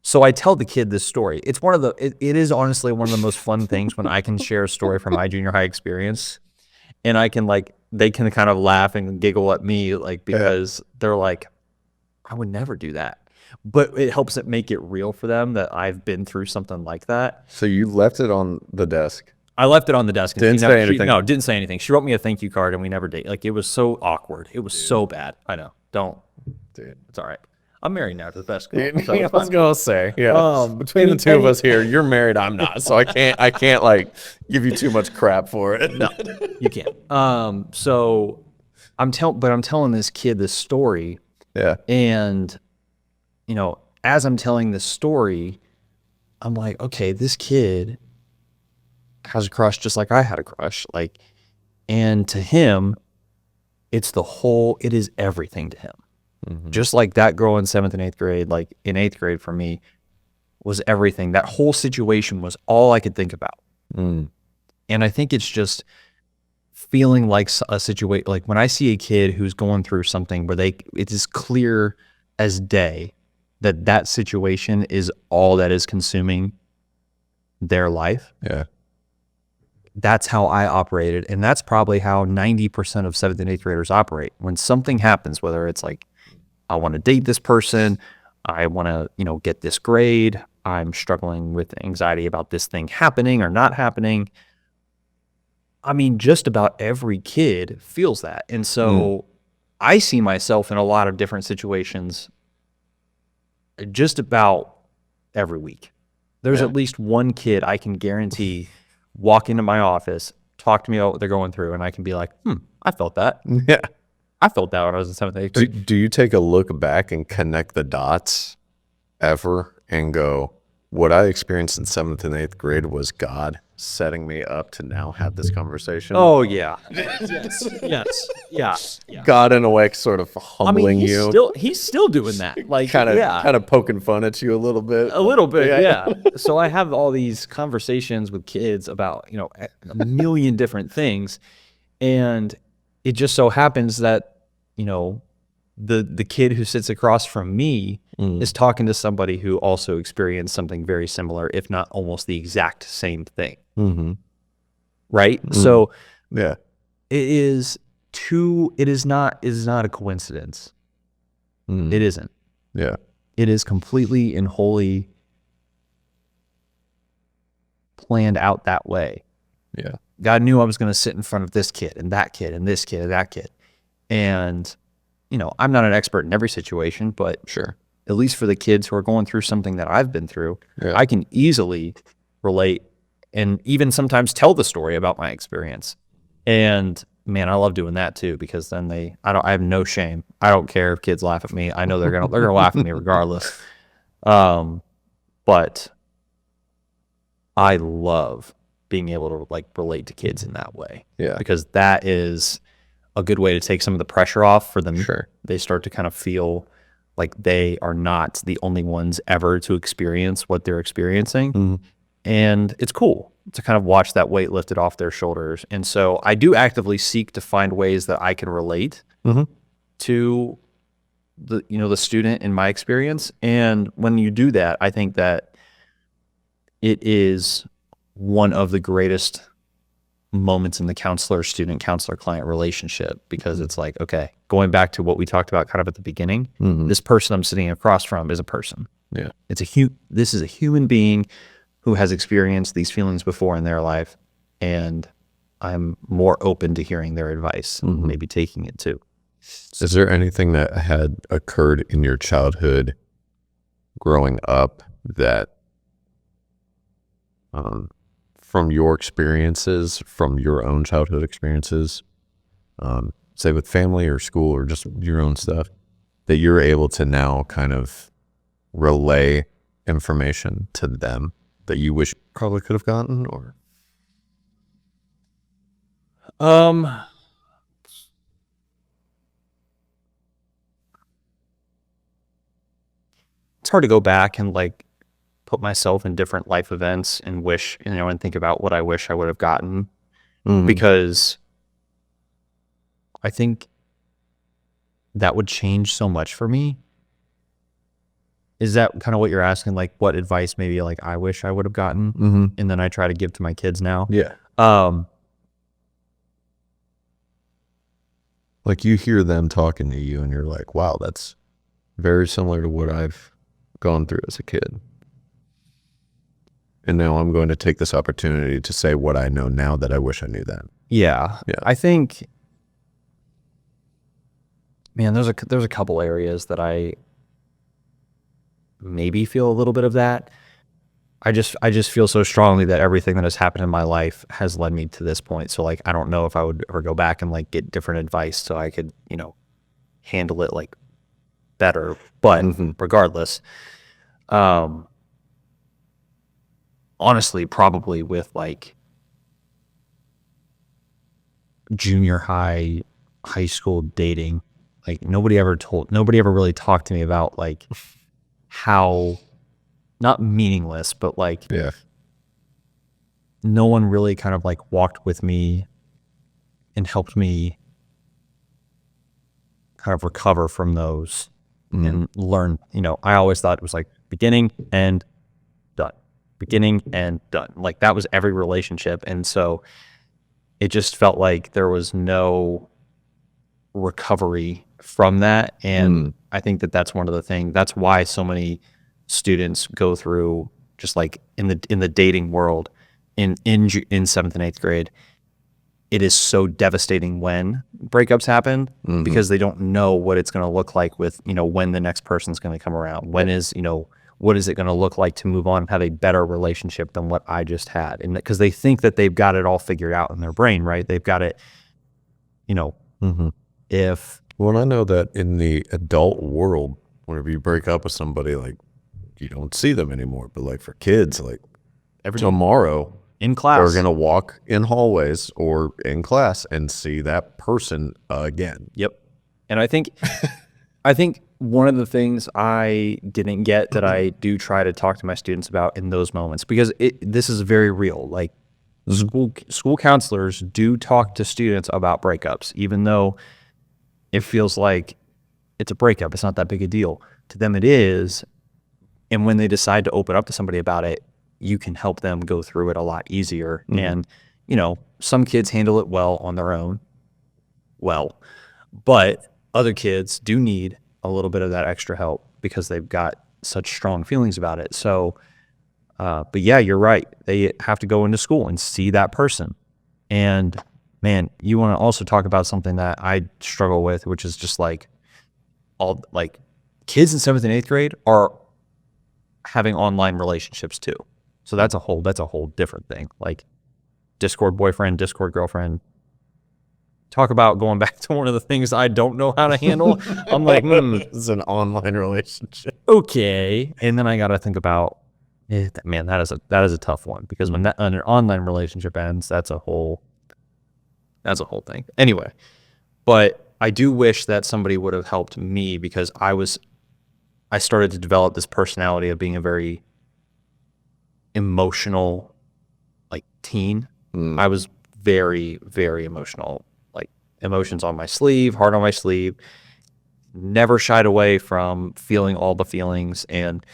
S2: So I tell the kid this story. It's it is honestly one of the most fun things when I can share a story from my junior high experience, and I can they can kind of laugh and giggle at me, like, because they're like, I would never do that. But it helps it make it real for them that I've been through something like that.
S1: So you left it on the desk?
S2: I left it on the desk. And
S1: didn't say anything?
S2: No, didn't say anything. She wrote me a thank you card, and we never date. Like, it was so awkward. It was so bad. I know. Don't.
S1: Dude.
S2: It's all right. I'm married now to the best girl.
S1: So I was gonna say, between the two of us here, you're married, I'm not, so I can't like give you too much crap for it.
S2: No, you can't. So I'm telling this kid this story.
S1: Yeah.
S2: And as I'm telling this story, I'm like, okay, this kid has a crush just like I had a crush, like, and to him, it is everything to him. Just like that girl in 7th and 8th grade, like in 8th grade for me, was everything. That whole situation was all I could think about. And I think it's just feeling like a situation, like when I see a kid who's going through something where it is clear as day that situation is all that is consuming their life.
S1: Yeah.
S2: That's how I operated. And that's probably how 90% of 7th and 8th graders operate. When something happens, whether it's like, I want to date this person, I want to, get this grade, I'm struggling with anxiety about this thing happening or not happening. I mean, just about every kid feels that. And so I see myself in a lot of different situations just about every week. There's at least one kid I can guarantee walk into my office, talk to me about what they're going through, and I can be like, I felt that.
S1: Yeah.
S2: I felt that when I was in 7th, 8th grade.
S1: Do you take a look back and connect the dots ever and go, what I experienced in 7th and 8th grade was God setting me up to now have this conversation?
S2: Oh, yeah. Yes. Yeah.
S1: God, in a way, sort of humbling you.
S2: He's still doing that. Like,
S1: kind of poking fun at you a little bit.
S2: A little bit, yeah. So I have all these conversations with kids about, a million different things. And it just so happens that, the kid who sits across from me is talking to somebody who also experienced something very similar, if not almost the exact same thing. Right? So
S1: yeah,
S2: it is not a coincidence. It isn't.
S1: Yeah.
S2: It is completely and wholly planned out that way.
S1: Yeah.
S2: God knew I was going to sit in front of this kid and that kid and this kid and that kid. And, I'm not an expert in every situation, but
S1: sure,
S2: at least for the kids who are going through something that I've been through, I can easily relate and even sometimes tell the story about my experience. And man, I love doing that too, because then I have no shame. I don't care if kids laugh at me. I know they're going to laugh at me regardless. But I love being able to relate to kids in that way.
S1: Yeah.
S2: Because that is a good way to take some of the pressure off for them.
S1: Sure.
S2: They start to kind of feel like they are not the only ones ever to experience what they're experiencing. And it's cool to kind of watch that weight lifted off their shoulders. And so I do actively seek to find ways that I can relate to the student in my experience. And when you do that, I think that it is one of the greatest moments in the counselor-student, counselor-client relationship, because it's like, okay, going back to what we talked about kind of at the beginning, this person I'm sitting across from is a person.
S1: Yeah.
S2: This is a human being who has experienced these feelings before in their life, and I'm more open to hearing their advice and maybe taking it too.
S1: Is there anything that had occurred in your childhood growing up that, from your experiences, from your own childhood experiences, say with family or school or just your own stuff, that you're able to now kind of relay information to them that you wish you probably could have gotten? Or
S2: it's hard to go back and like put myself in different life events and wish, and think about what I wish I would have gotten, because I think that would change so much for me. Is that kind of what you're asking? Like what advice maybe like I wish I would have gotten, and then I try to give to my kids now?
S1: Yeah. Like you hear them talking to you and you're like, wow, that's very similar to what I've gone through as a kid. And now I'm going to take this opportunity to say what I know now that I wish I knew then.
S2: Yeah. I think, man, there's a couple areas that I maybe feel a little bit of that. I just feel so strongly that everything that has happened in my life has led me to this point. So like, I don't know if I would ever go back and like get different advice so I could, handle it like better. But regardless, honestly, probably with like junior high, high school dating, like nobody ever really talked to me about like how, not meaningless, but like, no one really kind of like walked with me and helped me kind of recover from those and learn. I always thought it was like beginning and done, beginning and done. Like that was every relationship. And so it just felt like there was no recovery from that. And I think that that's one of the things, that's why so many students go through just like in the dating world in 7th and 8th grade, it is so devastating when breakups happen because they don't know what it's going to look like with, when the next person's going to come around. When is, what is it going to look like to move on and have a better relationship than what I just had? And because they think that they've got it all figured out in their brain, right? They've got it,
S1: Well, I know that in the adult world, whenever you break up with somebody, like you don't see them anymore. But like for kids, like tomorrow
S2: in class,
S1: they're going to walk in hallways or in class and see that person again.
S2: Yep. And I think one of the things I didn't get that I do try to talk to my students about in those moments, because this is very real. Like school counselors do talk to students about breakups, even though it feels like it's a breakup. It's not that big a deal. To them it is. And when they decide to open up to somebody about it, you can help them go through it a lot easier. And, some kids handle it well on their own. But other kids do need a little bit of that extra help because they've got such strong feelings about it. So, but yeah, you're right. They have to go into school and see that person. And man, you want to also talk about something that I struggle with, which is just like all like kids in 7th and 8th grade are having online relationships too. So that's a whole different thing. Like Discord boyfriend, Discord girlfriend. Talk about going back to one of the things I don't know how to handle. I'm like,
S1: It's an online relationship.
S2: Okay. And then I got to think about, man, that is a tough one, because when an online relationship ends, that's a whole thing. Anyway, but I do wish that somebody would have helped me, because I started to develop this personality of being a very emotional, like teen. I was very, very emotional, like emotions on my sleeve, heart on my sleeve, never shied away from feeling all the feelings. And,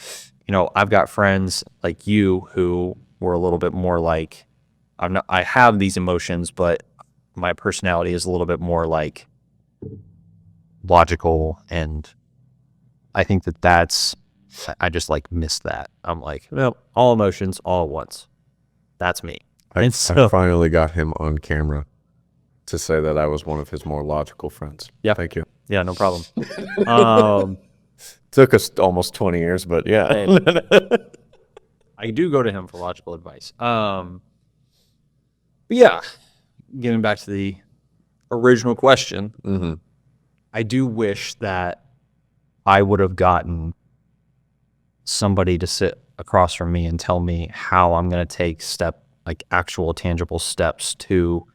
S2: I've got friends like you who were a little bit more like, I have these emotions, but my personality is a little bit more like logical, and I think I just like miss that. I'm like, no, all emotions all at once. That's me.
S1: I finally got him on camera to say that I was one of his more logical friends.
S2: Yeah.
S1: Thank you.
S2: Yeah, no problem.
S1: Took us almost 20 years, but yeah.
S2: I do go to him for logical advice. But yeah, getting back to the original question,
S1: Mm-hmm.
S2: I do wish that I would have gotten somebody to sit across from me and tell me how I'm going to take actual tangible steps to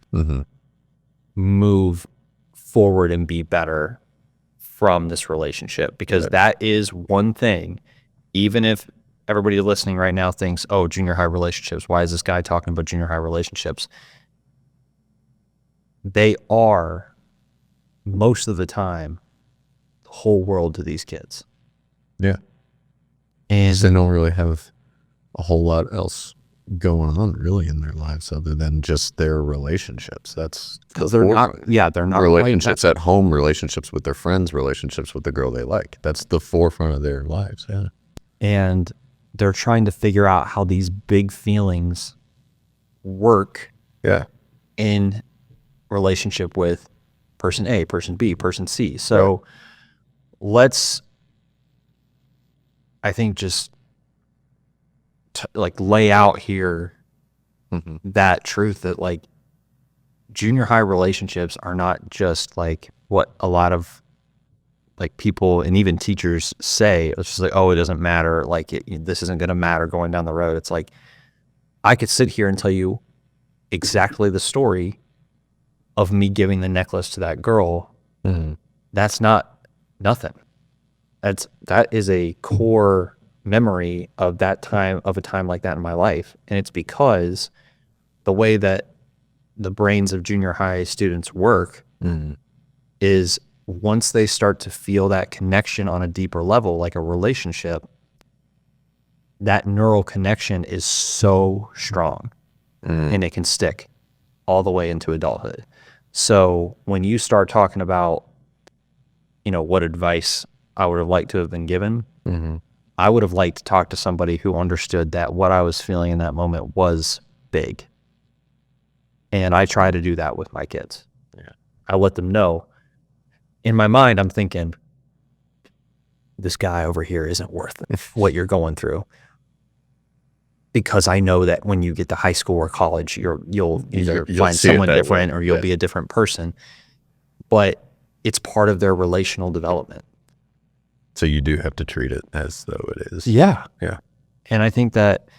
S2: move forward and be better from this relationship, because that is one thing. Even if everybody listening right now thinks, oh, junior high relationships, why is this guy talking about junior high relationships? They are, most of the time, the whole world to these kids.
S1: Yeah.
S2: And
S1: they don't really have a whole lot else going on really in their lives other than just their relationships. That's
S2: because they're not
S1: relationships at home, relationships with their friends, relationships with the girl they like. That's the forefront of their lives. Yeah.
S2: And they're trying to figure out how these big feelings work.
S1: Yeah.
S2: In relationship with person A, person B, person C. So let's, I think, just lay out here that truth that junior high relationships are not just like what a lot of people and even teachers say. It's just like, oh, it doesn't matter. This isn't going to matter going down the road. It's like, I could sit here and tell you exactly the story of me giving the necklace to that girl. That's not nothing. That is a core memory of that time, of a time like that in my life. And it's because the way that the brains of junior high students work is once they start to feel that connection on a deeper level, like a relationship, that neural connection is so strong and it can stick all the way into adulthood. So when you start talking about, what advice I would have liked to have been given, I would have liked to talk to somebody who understood that what I was feeling in that moment was big. And I try to do that with my kids.
S1: Yeah.
S2: I let them know. In my mind, I'm thinking, this guy over here isn't worth what you're going through. Because I know that when you get to high school or college, you'll either find someone different or you'll be a different person. But it's part of their relational development.
S1: So you do have to treat it as though it is.
S2: Yeah.
S1: Yeah.
S2: And I think that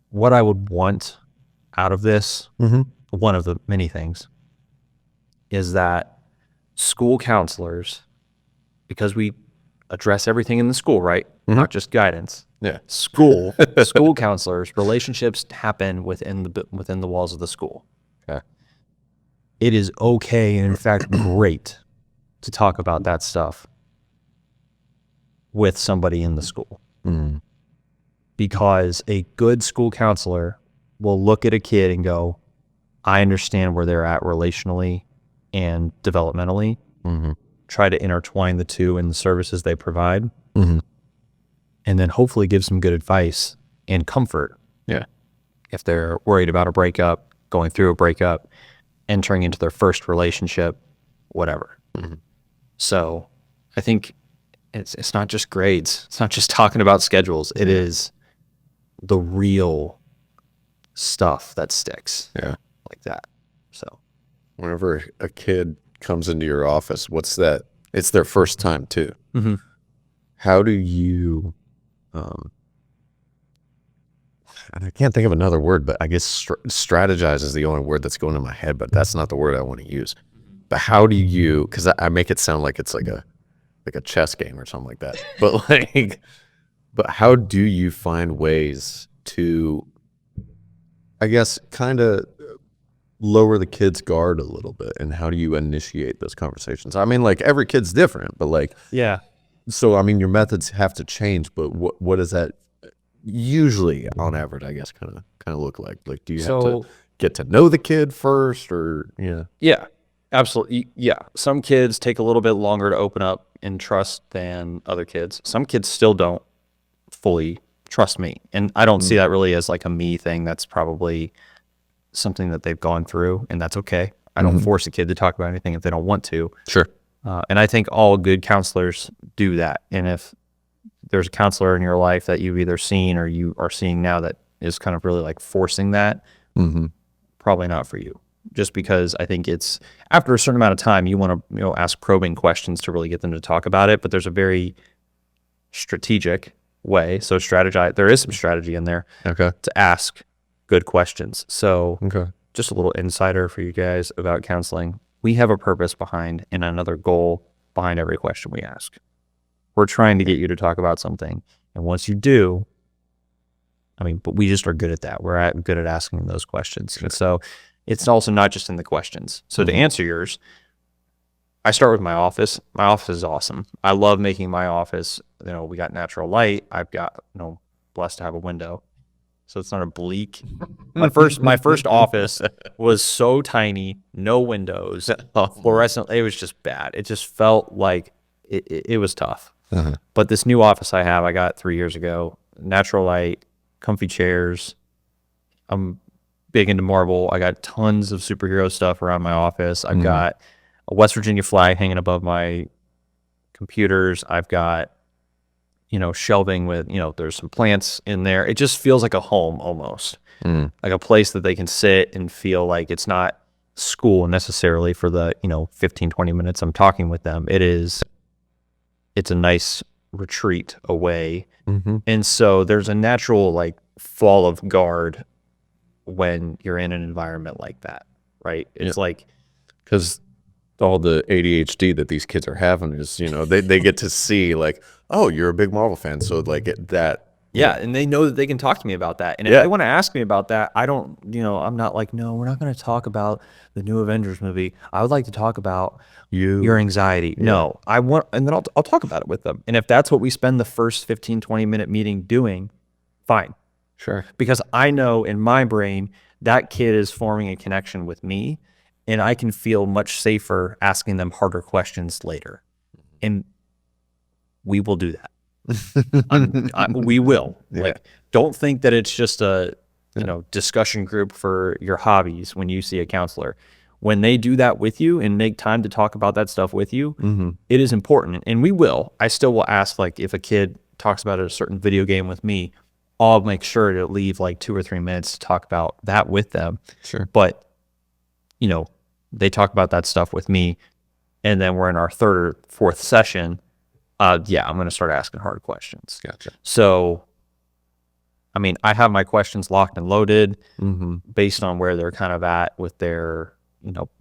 S2: what I would want out of this, one of the many things, is that school counselors, because we address everything in the school, right? Not just guidance.
S1: Yeah.
S2: School counselors, relationships happen within the walls of the school.
S1: Okay.
S2: It is okay, and in fact great, to talk about that stuff with somebody in the school. Because a good school counselor will look at a kid and go, I understand where they're at relationally and developmentally, try to intertwine the two in the services they provide, and then hopefully give some good advice and comfort.
S1: Yeah.
S2: If they're worried about a breakup, going through a breakup, entering into their first relationship, whatever. So I think it's not just grades. It's not just talking about schedules. It is the real stuff that sticks.
S1: Yeah.
S2: Like that. So
S1: whenever a kid comes into your office, what's that? It's their first time too. How do you, and I can't think of another word, but I guess strategize is the only word that's going in my head, but that's not the word I want to use. But how do you, because I make it sound like it's like a chess game or something like that. But how do you find ways to, I guess, kind of lower the kid's guard a little bit? And how do you initiate those conversations? I mean, every kid's different, but
S2: yeah.
S1: So, I mean, your methods have to change, but what is that usually on average, I guess, kind kind of look like? Like, do you have
S2: So
S1: to get to know the kid first, or
S2: yeah, absolutely. Yeah. Some kids take a little bit longer to open up and trust than other kids. Some kids still don't fully trust me. And I don't see that really as like a me thing. That's probably something that they've gone through, and that's okay. I don't force a kid to talk about anything if they don't want to.
S1: Sure.
S2: And I think all good counselors do that. And if there's a counselor in your life that you've either seen or you are seeing now that is kind of really like forcing that, probably not for you. Just because I think it's after a certain amount of time, you want to ask probing questions to really get them to talk about it. But there's a very strategic way. So strategize. There is some strategy in there to ask good questions. So just a little insider for you guys about counseling. We have a purpose behind and another goal behind every question we ask. We're trying to get you to talk about something. And once you do, but we just are good at that. We're good at asking those questions. And so it's also not just in the questions. So to answer yours, I start with my office. My office is awesome. I love making my office, we got natural light. I've got, blessed to have a window. So it's not a bleak. My first office was so tiny, no windows, fluorescent. It was just bad. It just felt like it was tough. But this new office I got 3 years ago, natural light, comfy chairs. I'm big into Marvel. I got tons of superhero stuff around my office. I've got a West Virginia flag hanging above my computers. I've got, shelving with, there's some plants in there. It just feels like a home almost, like a place that they can sit and feel like it's not school necessarily for the, 15, 20 minutes I'm talking with them. It's a nice retreat away. And so there's a natural like fall of guard when you're in an environment like that, right? It's like,
S1: because all the ADHD that these kids are having is, they get to see like, oh, you're a big Marvel fan, so like that.
S2: Yeah, and they know that they can talk to me about that. And if they want to ask me about that, I don't, I'm not like, no, we're not going to talk about the new Avengers movie. I would like to talk about your anxiety. No, and then I'll talk about it with them. And if that's what we spend the first 15, 20-minute meeting doing, fine.
S1: Sure.
S2: Because I know in my brain that kid is forming a connection with me, and I can feel much safer asking them harder questions later. And we will do that. We will. Like, don't think that it's just a discussion group for your hobbies when you see a counselor. When they do that with you and make time to talk about that stuff with you, it is important. And we will. I still will ask, like, if a kid talks about a certain video game with me, I'll make sure to leave like 2 or 3 minutes to talk about that with them.
S1: Sure.
S2: But, they talk about that stuff with me, and then we're in our 3rd or 4th session. I'm going to start asking hard questions.
S1: Gotcha.
S2: So, I have my questions locked and loaded based on where they're kind of at with their,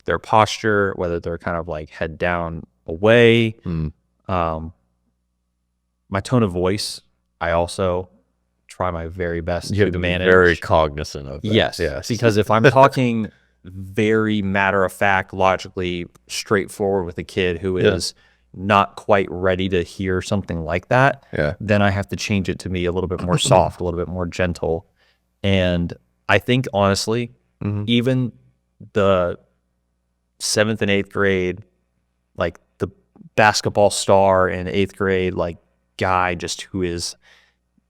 S2: their posture, whether they're kind of like head down away. My tone of voice, I also try my very best to manage.
S1: Very cognizant of that.
S2: Yes. Because if I'm talking very matter-of-fact, logically straightforward with a kid who is not quite ready to hear something like that, then I have to change it to be a little bit more soft, a little bit more gentle. And I think, honestly, even the 7th and 8th grade, like the basketball star in 8th grade, like guy just who is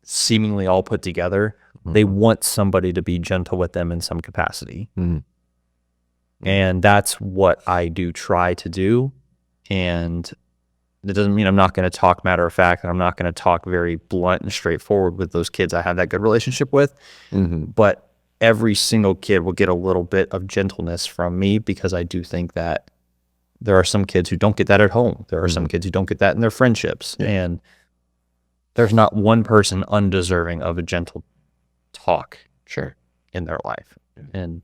S2: seemingly all put together, they want somebody to be gentle with them in some capacity. And that's what I do try to do. And that doesn't mean I'm not going to talk matter of fact, and I'm not going to talk very blunt and straightforward with those kids I have that good relationship with. But every single kid will get a little bit of gentleness from me, because I do think that there are some kids who don't get that at home. There are some kids who don't get that in their friendships. And there's not one person undeserving of a gentle talk in their life. And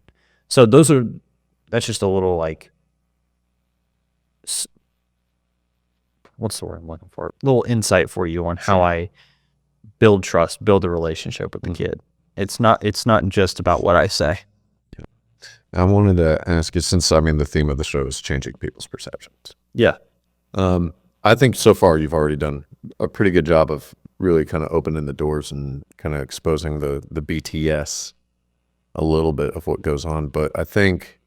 S2: so that's just a little like, what's the word I'm looking for? A little insight for you on how I build trust, build a relationship with the kid. It's not just about what I say.
S1: I wanted to ask you, since the theme of the show is changing people's perceptions. I think so far you've already done a pretty good job of really kind of opening the doors and kind of exposing the BTS a little bit of what goes on, but I think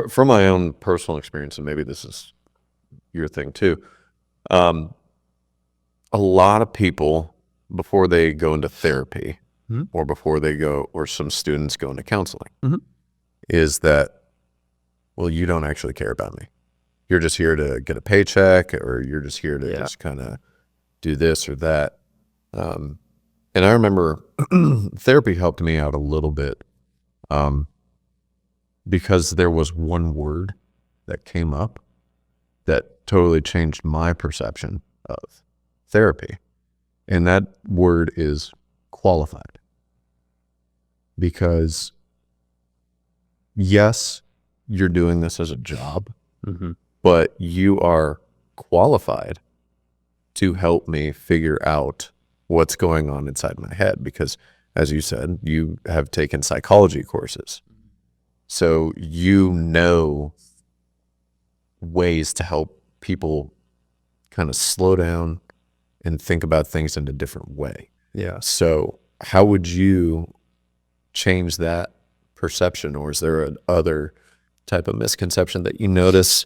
S1: from my own personal experience, and maybe this is your thing too, a lot of people before they go into therapy or before they go, or some students go into counseling, is that, well, you don't actually care about me. You're just here to get a paycheck, or you're just here to just kind of do this or that. And I remember therapy helped me out a little bit because there was one word that came up that totally changed my perception of therapy. And that word is qualified. Because yes, you're doing this as a job, but you are qualified to help me figure out what's going on inside my head. Because as you said, you have taken psychology courses. So you know ways to help people kind of slow down and think about things in a different way.
S2: Yeah.
S1: So how would you change that perception, or is there an other type of misconception that you notice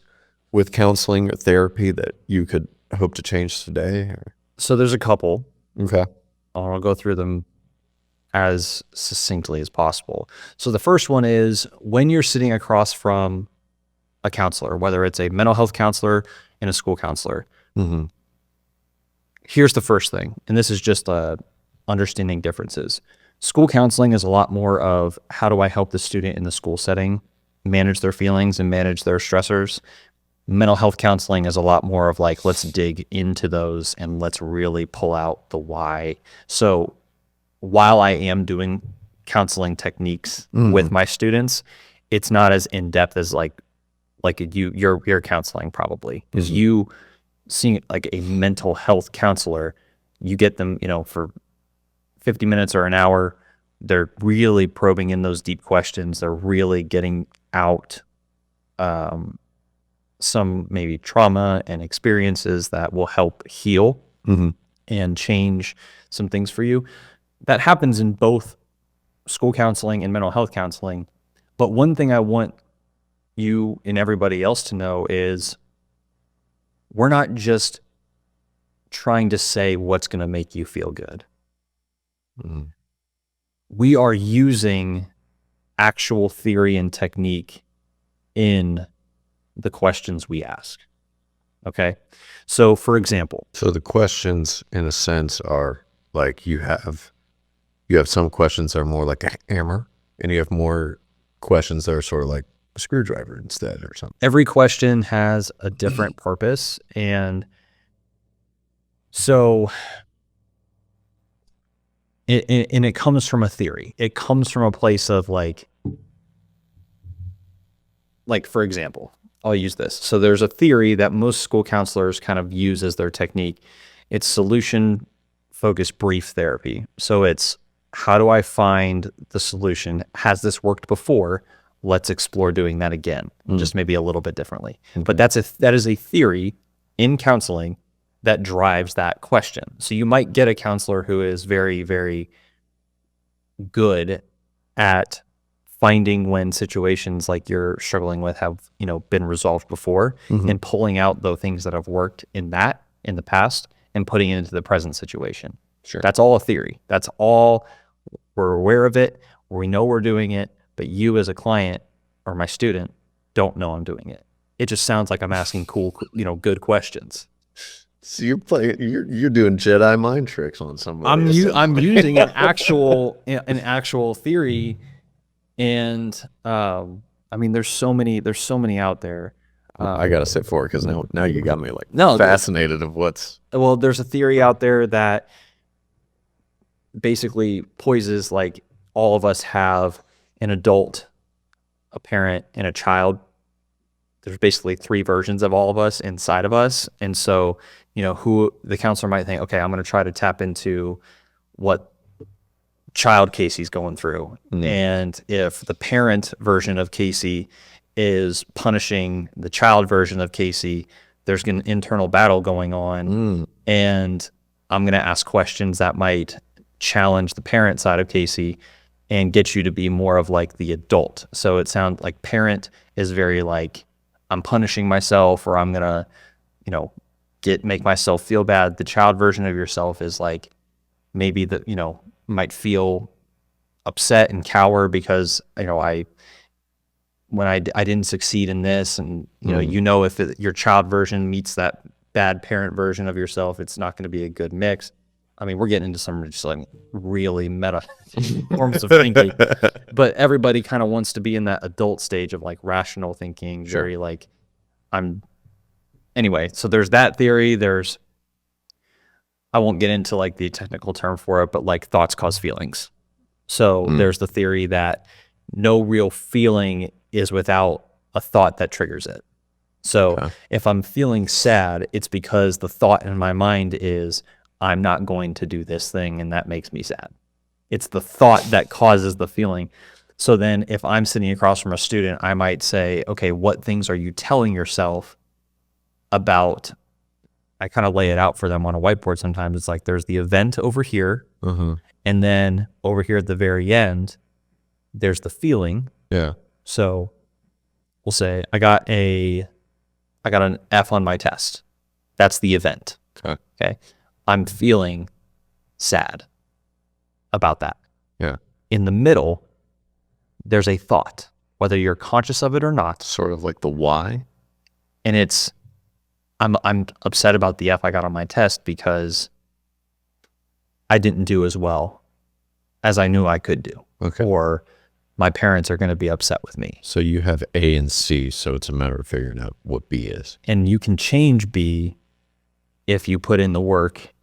S1: with counseling or therapy that you could hope to change today?
S2: So there's a couple.
S1: Okay.
S2: I'll go through them as succinctly as possible. So the first one is when you're sitting across from a counselor, whether it's a mental health counselor and a school counselor, here's the first thing, and this is just understanding differences. School counseling is a lot more of how do I help the student in the school setting manage their feelings and manage their stressors. Mental health counseling is a lot more of like, let's dig into those and let's really pull out the why. So while I am doing counseling techniques with my students, it's not as in-depth as like you're counseling probably, because you seeing like a mental health counselor, you get them, for 50 minutes or an hour, they're really probing in those deep questions. They're really getting out some maybe trauma and experiences that will help heal and change some things for you. That happens in both school counseling and mental health counseling. But one thing I want you and everybody else to know is we're not just trying to say what's going to make you feel good. We are using actual theory and technique in the questions we ask. Okay. So for example,
S1: So the questions in a sense are like you have some questions that are more like a hammer, and you have more questions that are sort of like a screwdriver instead or something.
S2: every question has a different purpose. And so it comes from a theory. It comes from a place of like, for example, I'll use this. So there's a theory that most school counselors kind of use as their technique. It's solution-focused brief therapy. So it's, how do I find the solution? Has this worked before? Let's explore doing that again, just maybe a little bit differently. But that is a theory in counseling that drives that question. So you might get a counselor who is very, very good at finding when situations like you're struggling with have, been resolved before, and pulling out the things that have worked in the past and putting it into the present situation.
S1: Sure.
S2: That's all a theory. That's all, we're aware of it. We know we're doing it, but you as a client or my student don't know I'm doing it. It just sounds like I'm asking cool, good questions.
S1: So you're doing Jedi mind tricks on somebody.
S2: I'm using an actual theory, and there's so many out there.
S1: I gotta sit for it because now you got me fascinated of what's.
S2: Well, there's a theory out there that basically poises like all of us have an adult, a parent, and a child. There's basically three versions of all of us inside of us. And so, who the counselor might think, okay, I'm going to try to tap into what child Casey's going through. And if the parent version of Casey is punishing the child version of Casey, there's an internal battle going on. And I'm going to ask questions that might challenge the parent side of Casey and get you to be more of like the adult. So it sounds like parent is very like, I'm punishing myself, or I'm gonna, you know, make myself feel bad. The child version of yourself is like, maybe that, you know, might feel upset and cower because, you know, I didn't succeed in this, and you know, if your child version meets that bad parent version of yourself, it's not going to be a good mix. I mean, we're getting into some just like really meta forms of thinking, but everybody kind of wants to be in that adult stage of like rational thinking,
S1: Sure.
S2: very like anyway. So there's that theory. I won't get into like the technical term for it, but like thoughts cause feelings. So there's the theory that no real feeling is without a thought that triggers it. So if I'm feeling sad, it's because the thought in my mind is, I'm not going to do this thing, and that makes me sad. It's the thought that causes the feeling. So then if I'm sitting across from a student, I might say, okay, what things are you telling yourself about? I kind of lay it out for them on a whiteboard sometimes. It's like, there's the event over here, and then over here at the very end, there's the feeling.
S1: Yeah.
S2: So we'll say, I got an F on my test. That's the event. Okay. I'm feeling sad about that.
S1: Yeah.
S2: In the middle, there's a thought, whether you're conscious of it or not.
S1: Sort of like the why.
S2: And it's, I'm upset about the F I got on my test because I didn't do as well as I knew I could do.
S1: Okay.
S2: Or my parents are going to be upset with me.
S1: So you have A and C, so it's a matter of figuring out what B is.
S2: And you can change B if you put in the work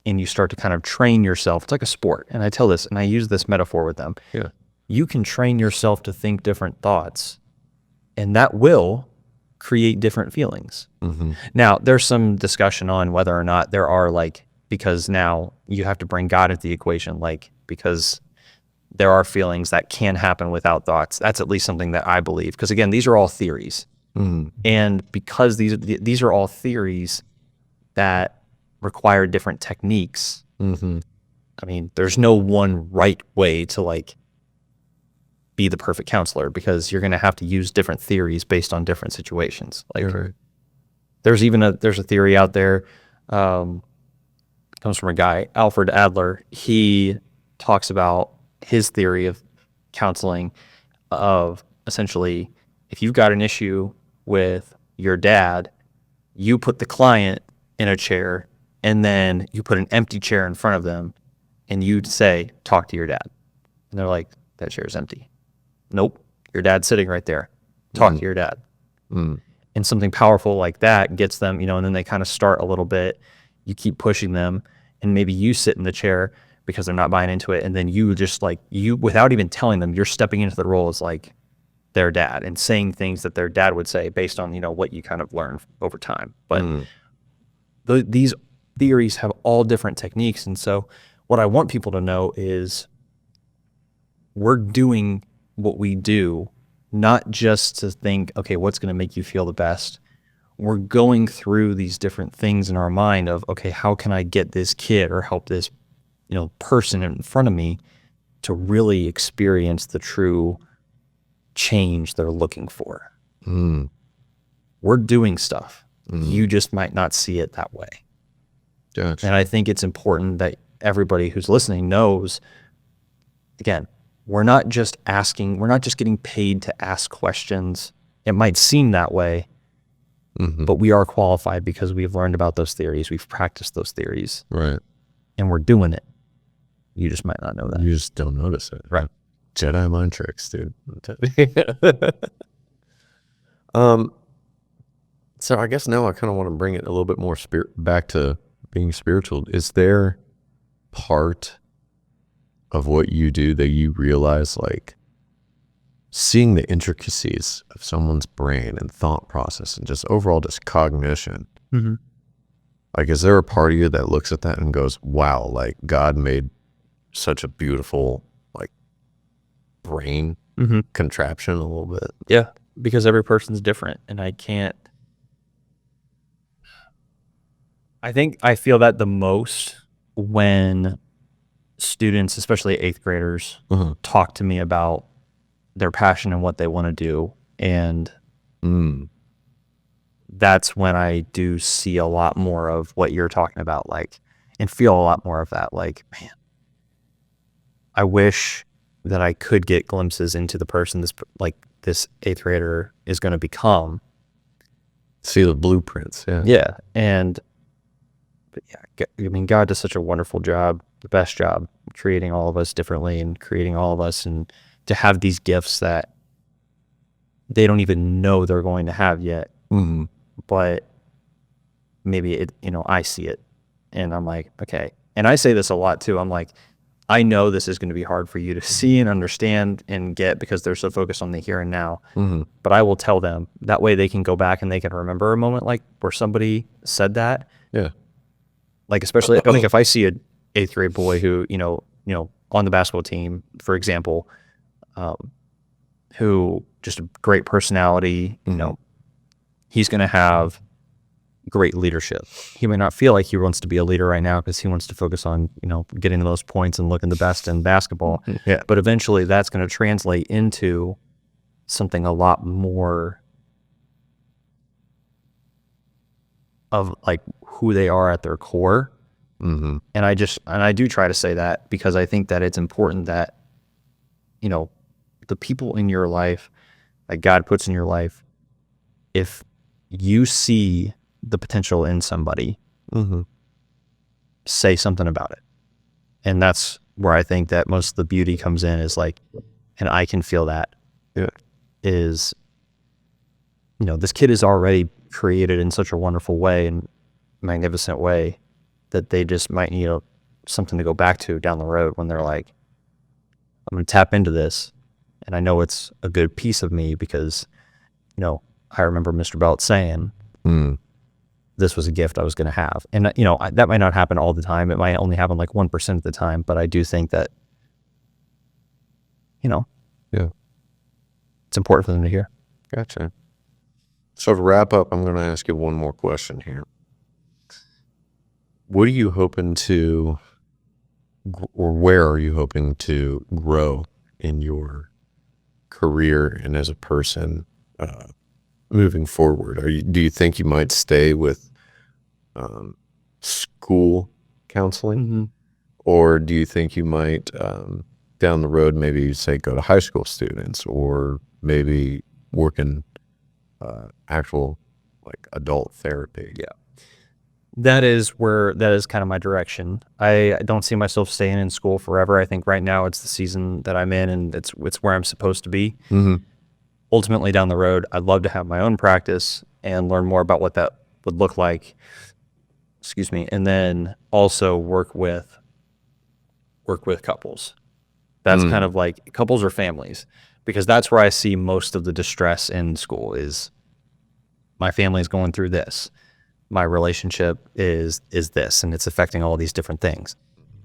S2: and you start to kind of train yourself. It's like a sport. And I tell this, and I use this metaphor with them.
S1: Yeah.
S2: You can train yourself to think different thoughts, and that will create different feelings. Now, there's some discussion on whether or not there are like, because now you have to bring God into the equation, like, because there are feelings that can happen without thoughts. That's at least something that I believe. Because again, these are all theories. And because these are all theories that require different techniques, I mean, there's no one right way to like be the perfect counselor, because you're going to have to use different theories based on different situations. Like there's a theory out there, comes from a guy, Alfred Adler. He talks about his theory of counseling of essentially, if you've got an issue with your dad, you put the client in a chair and then you put an empty chair in front of them and you say, talk to your dad. And they're like, that chair is empty. Nope. Your dad's sitting right there. Talk to your dad. And something powerful like that gets them, and then they kind of start a little bit. You keep pushing them, and maybe you sit in the chair because they're not buying into it. And then you just like, without even telling them, you're stepping into the role as like their dad and saying things that their dad would say based on, what you kind of learn over time. But these theories have all different techniques. And so what I want people to know is we're doing what we do, not just to think, okay, what's going to make you feel the best. We're going through these different things in our mind of, okay, how can I get this kid or help this, person in front of me to really experience the true change they're looking for. We're doing stuff. You just might not see it that way.
S1: Gotcha.
S2: And I think it's important that everybody who's listening knows, again, we're not just getting paid to ask questions. It might seem that way, but we are qualified because we've learned about those theories. We've practiced those theories.
S1: Right.
S2: And we're doing it. You just might not know that.
S1: You just don't notice it.
S2: Right.
S1: Jedi mind tricks, dude. So I guess now I kind of want to bring it a little bit more back to being spiritual. Is there part of what you do that you realize, like seeing the intricacies of someone's brain and thought process and just overall just cognition? Like, is there a part of you that looks at that and goes, wow, like God made such a beautiful like brain contraption a little bit?
S2: Yeah, because every person's different, and I think I feel that the most when students, especially 8th graders,
S1: Uh-huh.
S2: talk to me about their passion and what they want to do. And that's when I do see a lot more of what you're talking about, like, and feel a lot more of that. Like, man, I wish that I could get glimpses into the person this 8th grader is going to become.
S1: See the blueprints. Yeah.
S2: Yeah. But yeah, I mean, God does such a wonderful job, the best job, creating all of us differently and creating all of us, and to have these gifts that they don't even know they're going to have yet.
S1: Mm-hmm.
S2: But maybe I see it and I'm like, okay. And I say this a lot too. I'm like, I know this is going to be hard for you to see and understand and get because they're so focused on the here and now.
S1: Mm-hmm.
S2: But I will tell them that way they can go back and they can remember a moment like where somebody said that.
S1: Yeah.
S2: Like, especially like if I see an 8th grade boy who, on the basketball team, for example, who just a great personality, he's going to have great leadership. He may not feel like he wants to be a leader right now because he wants to focus on, getting the most points and looking the best in basketball.
S1: Yeah.
S2: But eventually that's going to translate into something a lot more of like who they are at their core.
S1: Mm-hmm.
S2: And I do try to say that because I think that it's important that, the people in your life that God puts in your life, if you see the potential in somebody, say something about it. And that's where I think that most of the beauty comes in is like, and I can feel that is, this kid is already created in such a wonderful way and magnificent way that they just might need something to go back to down the road when they're like, I'm going to tap into this. And I know it's a good piece of me because, I remember Mr. Belt saying, this was a gift I was going to have. And, that might not happen all the time. It might only happen like 1% of the time. But I do think that, it's important for them to hear.
S1: Gotcha. So to wrap up, I'm going to ask you one more question here. What are you hoping to, or where are you hoping to grow in your career and as a person moving forward? Do you think you might stay with school counseling, or do you think you might down the road maybe say go to high school students, or maybe work in actual like adult therapy?
S2: Yeah. That is kind of my direction. I don't see myself staying in school forever. I think right now it's the season that I'm in and it's where I'm supposed to be. Ultimately down the road, I'd love to have my own practice and learn more about what that would look like. Excuse me. And then also work with couples. That's kind of like couples or families, because that's where I see most of the distress in school is my family is going through this. My relationship is this, and it's affecting all these different things.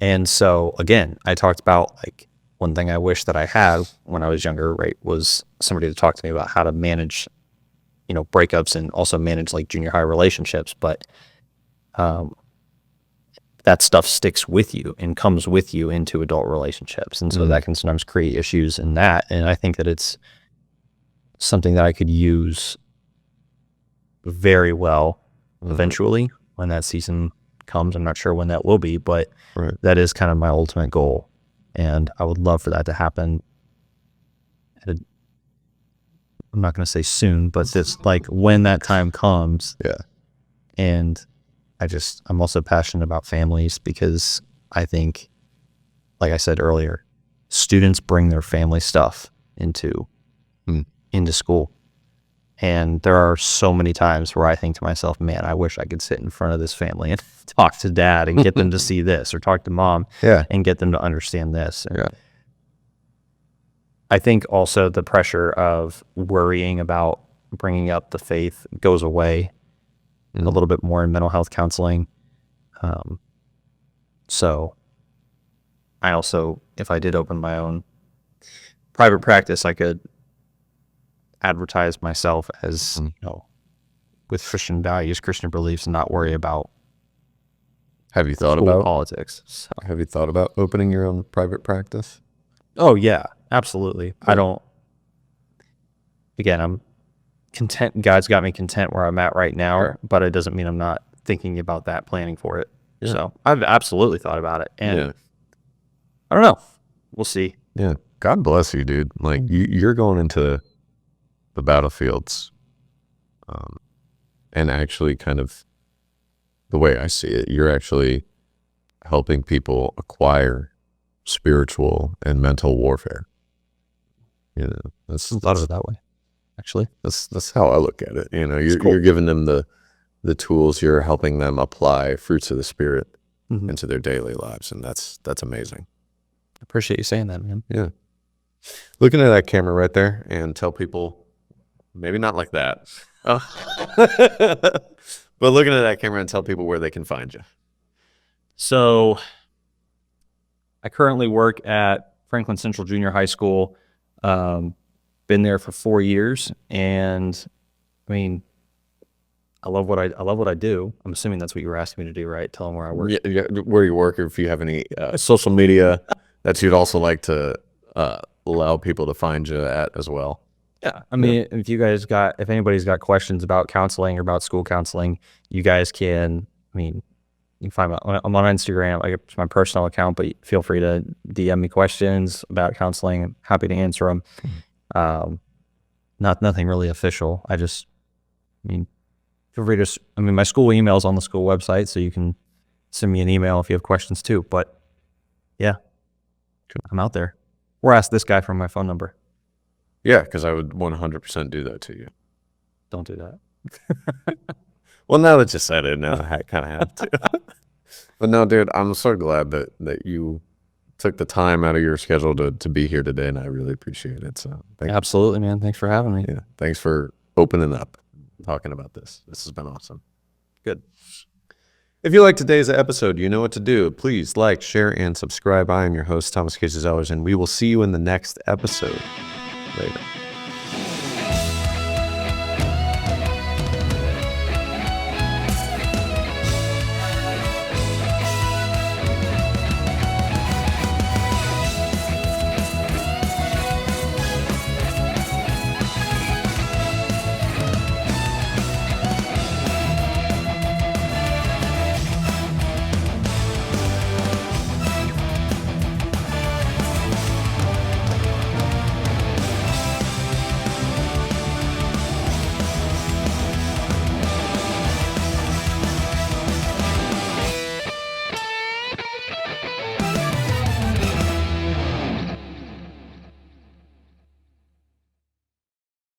S2: And so again, I talked about like one thing I wish that I had when I was younger, right, was somebody to talk to me about how to manage, breakups and also manage like junior high relationships. But that stuff sticks with you and comes with you into adult relationships. And so that can sometimes create issues in that. And I think that it's something that I could use very well eventually when that season comes. I'm not sure when that will be, but that is kind of my ultimate goal. And I would love for that to happen I'm not going to say soon, but it's like when that time comes.
S1: Yeah.
S2: And I'm also passionate about families because I think, like I said earlier, students bring their family stuff into school. And there are so many times where I think to myself, man, I wish I could sit in front of this family and talk to dad and get them to see this, or talk to mom and get them to understand this. And I think also the pressure of worrying about bringing up the faith goes away a little bit more in mental health counseling. So I also, if I did open my own private practice, I could advertise myself as, with Christian values, Christian beliefs, and not worry about
S1: Have you thought
S2: school
S1: about
S2: politics. So.
S1: Have you thought about opening your own private practice?
S2: Oh yeah, absolutely. I don't. Again, I'm content. God's got me content where I'm at right now,
S1: Sure.
S2: but it doesn't mean I'm not thinking about that, planning for it.
S1: Yeah.
S2: So I've absolutely thought about it, and
S1: Yeah.
S2: I don't know. We'll see.
S1: Yeah. God bless you, dude. Like you're going into the battlefields, and actually kind of the way I see it, you're actually helping people acquire spiritual and mental warfare. You know, that's
S2: Thought of it that way, actually.
S1: that's how I look at it. You know,
S2: It's cool.
S1: you're giving them the tools. You're helping them apply fruits of the spirit
S2: Mhm.
S1: into their daily lives, and that's amazing.
S2: I appreciate you saying that, man.
S1: Yeah. Looking at that camera right there and tell people, maybe not like that, but looking at that camera and tell people where they can find you.
S2: So I currently work at Franklin Central Junior High School. Been there for 4 years, and I mean, I love what I do. I'm assuming that's what you were asking me to do, right? Tell them where I work.
S1: Yeah, where you work, or if you have any social media that you'd also like to allow people to find you at as well.
S2: Yeah, I mean, if anybody's got questions about counseling or about school counseling, you guys can. I mean, you can find me. I'm on Instagram. It's my personal account, but feel free to DM me questions about counseling. I'm happy to answer them. Nothing really official. I mean, feel free to. I mean, my school email's on the school website, so you can send me an email if you have questions too. But yeah, I'm out there. Or ask this guy for my phone number.
S1: Yeah, because I would 100% do that to you.
S2: Don't do that.
S1: Well, now that you said it, now I kind of have to. But no, dude, I'm so glad that you took the time out of your schedule to be here today, and I really appreciate it. So
S2: Absolutely, man. Thanks for having me.
S1: Yeah, thanks for opening up, talking about this. This has been awesome.
S2: Good.
S1: If you liked today's episode, you know what to do. Please like, share, and subscribe. I am your host, Thomas Casey Zellers, and we will see you in the next episode. Later.